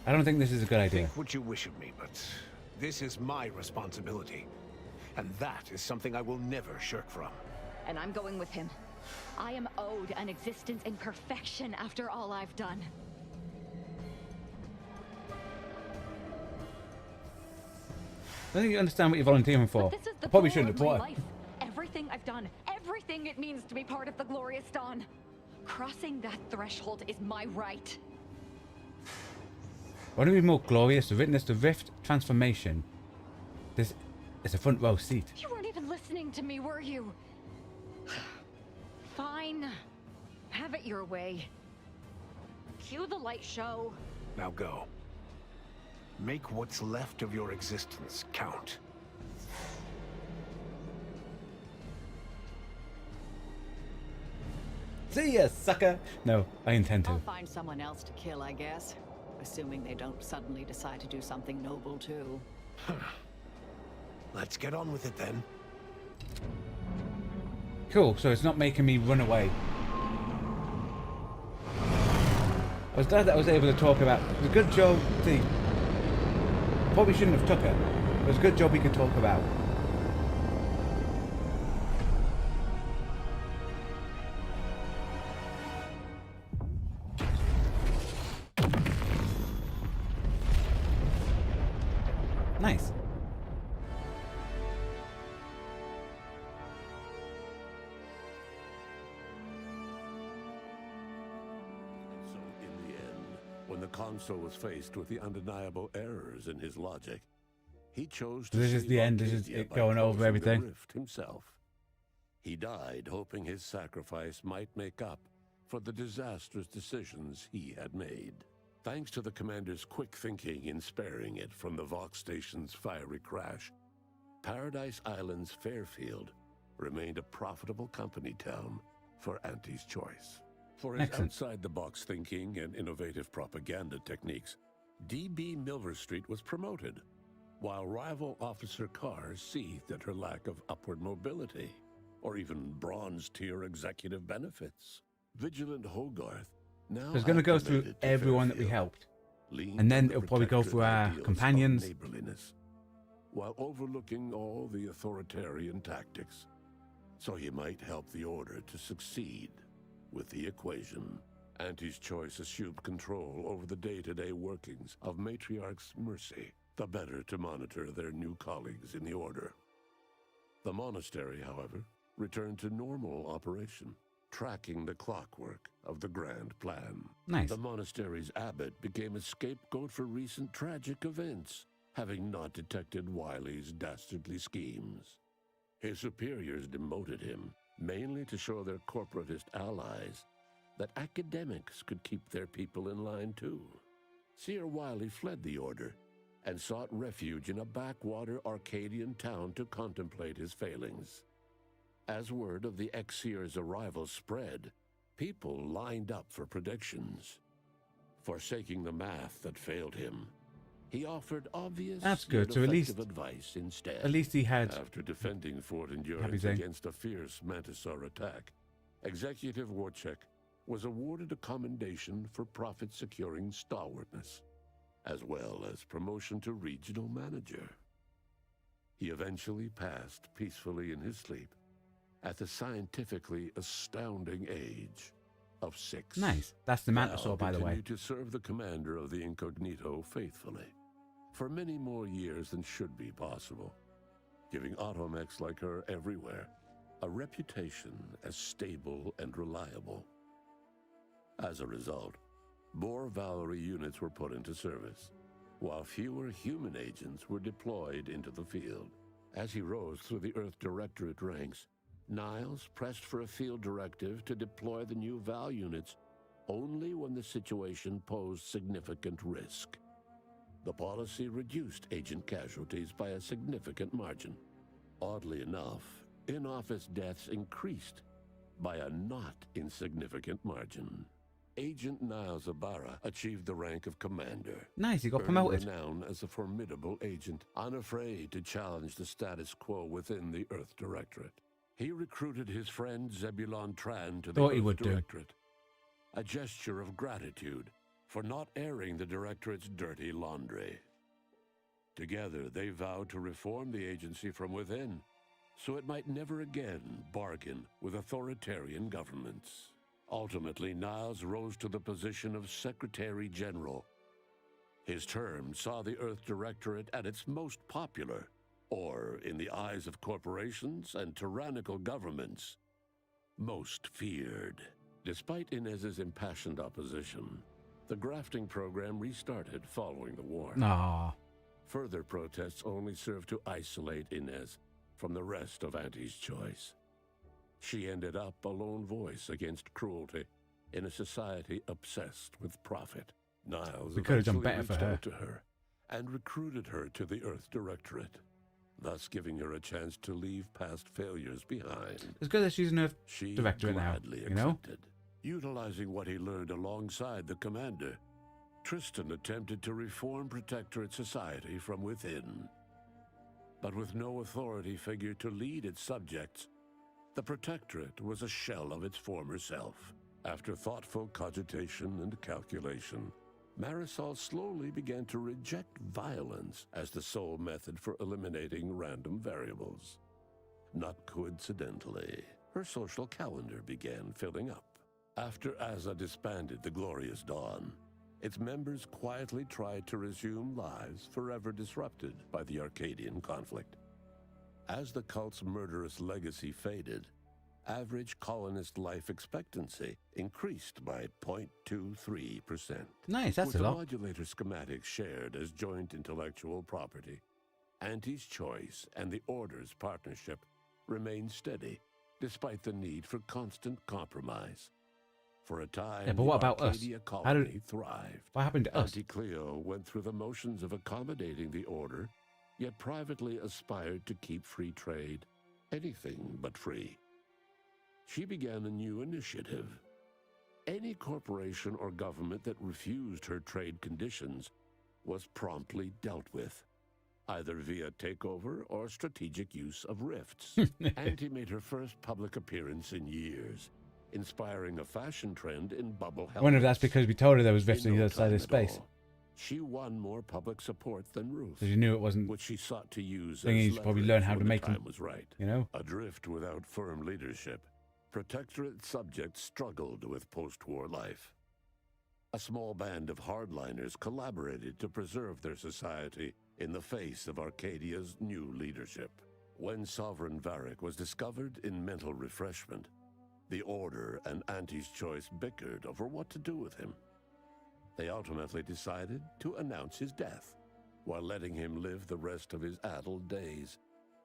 I don't think this is a good idea. Think what you wish of me, but this is my responsibility. And that is something I will never shirk from. And I'm going with him. I am owed an existence in perfection after all I've done. I don't think you understand what you're volunteering for. But this is the I probably goal shouldn't of have my brought it. life. Everything I've done, everything it means to be part of the glorious dawn. Crossing that threshold is my right. Wouldn't it be more glorious to witness the rift transformation? This is a front row seat. You weren't even listening to me, were you? Fine. Have it your way. Cue the light show. Now go. Make what's left of your existence count. See ya, sucker! No, I intend to. I'll find someone else to kill, I guess. Assuming they don't suddenly decide to do something noble, too. Let's get on with it, then. Cool, so it's not making me run away. I was glad that I was able to talk about... It was a good job, probably shouldn't have took it. It was a good job we could talk about. Nice. So in the end, when the consul was faced with the undeniable errors in his logic, he chose to This is save the end. This is Arcadia it by going over closing the everything. rift himself. He died hoping his sacrifice might make up for the disastrous decisions he had made. Thanks to the commander's quick thinking in sparing it from the Vox station's fiery crash, Paradise Island's Fairfield remained a profitable company town for Auntie's Choice. For his Excellent. outside-the-box thinking and innovative propaganda techniques, D.B. Milver Street was promoted, while rival Officer Carr seethed at her lack of upward mobility, or even bronze-tier executive benefits. Vigilant Hogarth, now So it's going to go through acclimated to everyone that we Fairfield, helped. leaned And then on the it'll probably go protectorate through our ideals of companions. neighborliness, while overlooking all the authoritarian tactics, so he might help the Order to succeed with the equation. Auntie's Choice assumed control over the day-to-day workings of Matriarch's Mercy, the better to monitor their new colleagues in the Order. The monastery, however, returned to normal operation, tracking the clockwork of the grand plan. Nice. The monastery's abbot became a scapegoat for recent tragic events, having not detected Wiley's dastardly schemes. His superiors demoted him, mainly to show their corporatist allies that academics could keep their people in line too. Seer Wiley fled the Order and sought refuge in a backwater Arcadian town to contemplate his failings. As word of the ex-seer's arrival spread, people lined up for predictions. Forsaking the math that failed him, he offered obvious That's good. yet So at effective least- advice instead. At least he had... After defending Fort Happy Endurance thing. against a fierce Mantisaur attack, Executive Warchek was awarded a commendation for profit-securing stalwartness, as well as promotion to regional manager. He eventually passed peacefully in his sleep at the scientifically astounding age of 6. Nice. That's the Mantisaur, by the way. Continued to serve the commander of the Incognito faithfully for many more years than should be possible, giving automechs like her everywhere a reputation as stable and reliable. As a result, more Valerie units were put into service, while fewer human agents were deployed into the field. As he rose through the Earth Directorate ranks, Niles pressed for a field directive to deploy the new Val units only when the situation posed significant risk. The policy reduced agent casualties by a significant margin. Oddly enough, in-office deaths increased by a not insignificant margin. Agent Niles Ibarra achieved the rank of commander. Nice, he got earning promoted. renown as a formidable agent, unafraid to challenge the status quo within the Earth Directorate. He recruited his friend Zebulon Tran to the Thought he Earth would do. Directorate, a gesture of gratitude for not airing the Directorate's dirty laundry. Together, they vowed to reform the agency from within, so it might never again bargain with authoritarian governments. Ultimately, Niles rose to the position of Secretary General. His term saw the Earth Directorate at its most popular, or, in the eyes of corporations and tyrannical governments, most feared. Despite Inez's impassioned opposition, the grafting program restarted following the war. Aww. Further protests only served to isolate Inez from the rest of Auntie's Choice. She ended up a lone voice against cruelty in a society obsessed with profit. Niles We could have done eventually better for reached her. out to her and recruited her to the Earth Directorate, thus giving her a chance to leave past failures behind. It's good that she's an Earth She Directorate now, gladly you know? accepted, Utilizing what he learned alongside the commander, Tristan attempted to reform Protectorate society from within. But with no authority figure to lead its subjects, the Protectorate was a shell of its former self. After thoughtful cogitation and calculation, Marisol slowly began to reject violence as the sole method for eliminating random variables. Not coincidentally, her social calendar began filling up. After Azza disbanded the Glorious Dawn, its members quietly tried to resume lives forever disrupted by the Arcadian conflict. As the cult's murderous legacy faded, average colonist life expectancy increased by 0.23%. Nice, that's with a lot. the modulator schematics shared as joint intellectual property, Auntie's Choice and the Order's partnership remained steady, despite the need for constant compromise. For a time, Yeah, but what about us? Arcadia How colony did- thrived. what happened to us? Auntie Cleo went through the motions of accommodating the Order, yet privately aspired to keep free trade anything but free. She began a new initiative. Any corporation or government that refused her trade conditions was promptly dealt with, either via takeover or strategic use of rifts. Auntie made her first public appearance in years, inspiring a fashion trend in bubble helmets. I wonder if that's because we told her there was rifts In on the no other side time of at space. all, she won more public support than Ruth, Because you knew it wasn't. which she sought to use Thing as is, you probably leverage learn how when to the make them, time was right. you know? Adrift without firm leadership, Protectorate subjects struggled with post-war life. A small band of hardliners collaborated to preserve their society in the face of Arcadia's new leadership. When Sovereign Varric was discovered in mental refreshment, the Order and Auntie's Choice bickered over what to do with him. They ultimately decided to announce his death, while letting him live the rest of his addled days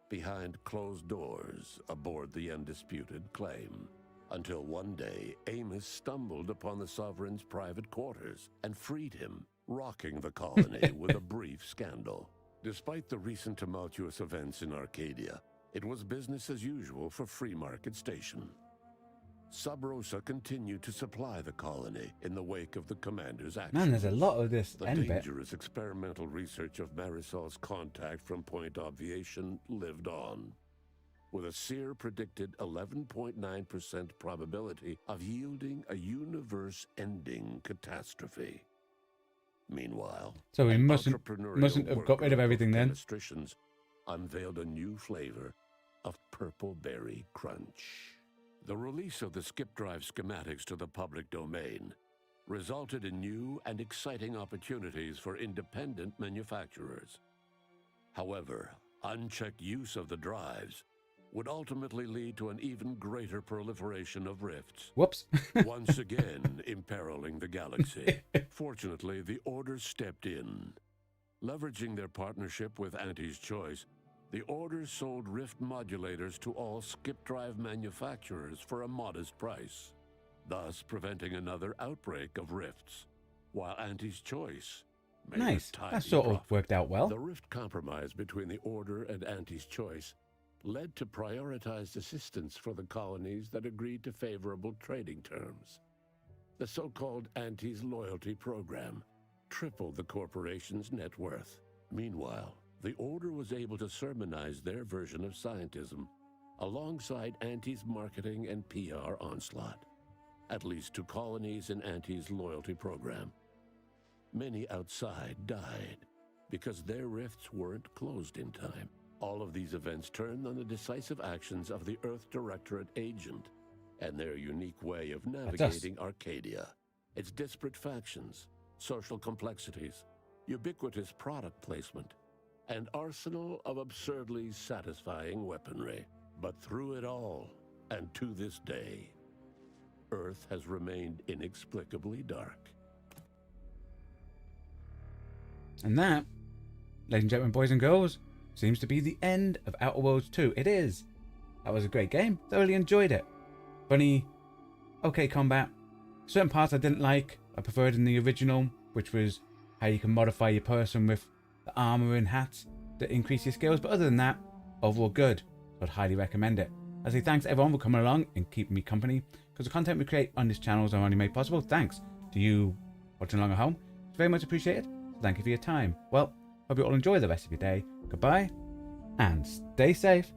behind closed doors aboard the undisputed claim. Until one day, Amos stumbled upon the Sovereign's private quarters and freed him, rocking the colony with a brief scandal. Despite the recent tumultuous events in Arcadia, it was business as usual for Free Market Station. Sub Rosa continued to supply the colony in the wake of the commander's actions. Man, there's a lot of this The end bit. dangerous experimental research of Marisol's contact from Point Obviation lived on, with a seer predicted 11.9% probability of yielding a universe-ending catastrophe. Meanwhile, So we an mustn't entrepreneurial have got rid of worker everything then. Chemostricians unveiled a new flavor of purple berry crunch. The release of the skip drive schematics to the public domain resulted in new and exciting opportunities for independent manufacturers. However, unchecked use of the drives would ultimately lead to an even greater proliferation of rifts. Whoops. Once again, imperiling the galaxy. Fortunately, the Order stepped in. Leveraging their partnership with Auntie's Choice, the Order sold rift modulators to all skip drive manufacturers for a modest price, thus preventing another outbreak of rifts, while Auntie's Choice made Nice. a tidy That sort of profit. worked out well. The rift compromise between the Order and Auntie's Choice led to prioritized assistance for the colonies that agreed to favorable trading terms. The so-called Auntie's Loyalty Program tripled the corporation's net worth. Meanwhile, the Order was able to sermonize their version of scientism alongside Auntie's marketing and PR onslaught, at least to colonies in Auntie's Loyalty Program. Many outside died because their rifts weren't closed in time. All of these events turned on the decisive actions of the Earth Directorate agent and their unique way of navigating Arcadia, its disparate factions, social complexities, ubiquitous product placement, and arsenal of absurdly satisfying weaponry. But through it all, and to this day, Earth has remained inexplicably dark. And that, ladies and gentlemen, boys and girls, seems to be the end of Outer Worlds 2. It is. That was a great game. Thoroughly enjoyed it. Funny, okay combat. Certain parts I didn't like. I preferred in the original, which was how you can modify your person with the armor and hats to increase your skills. But other than that, overall good. I'd highly recommend it. I say thanks everyone for coming along and keeping me company, because the content we create on this channel is only made possible thanks to you watching along at home. It's very much appreciated. Thank you for your time. Well, hope you all enjoy the rest of your day. Goodbye, and stay safe.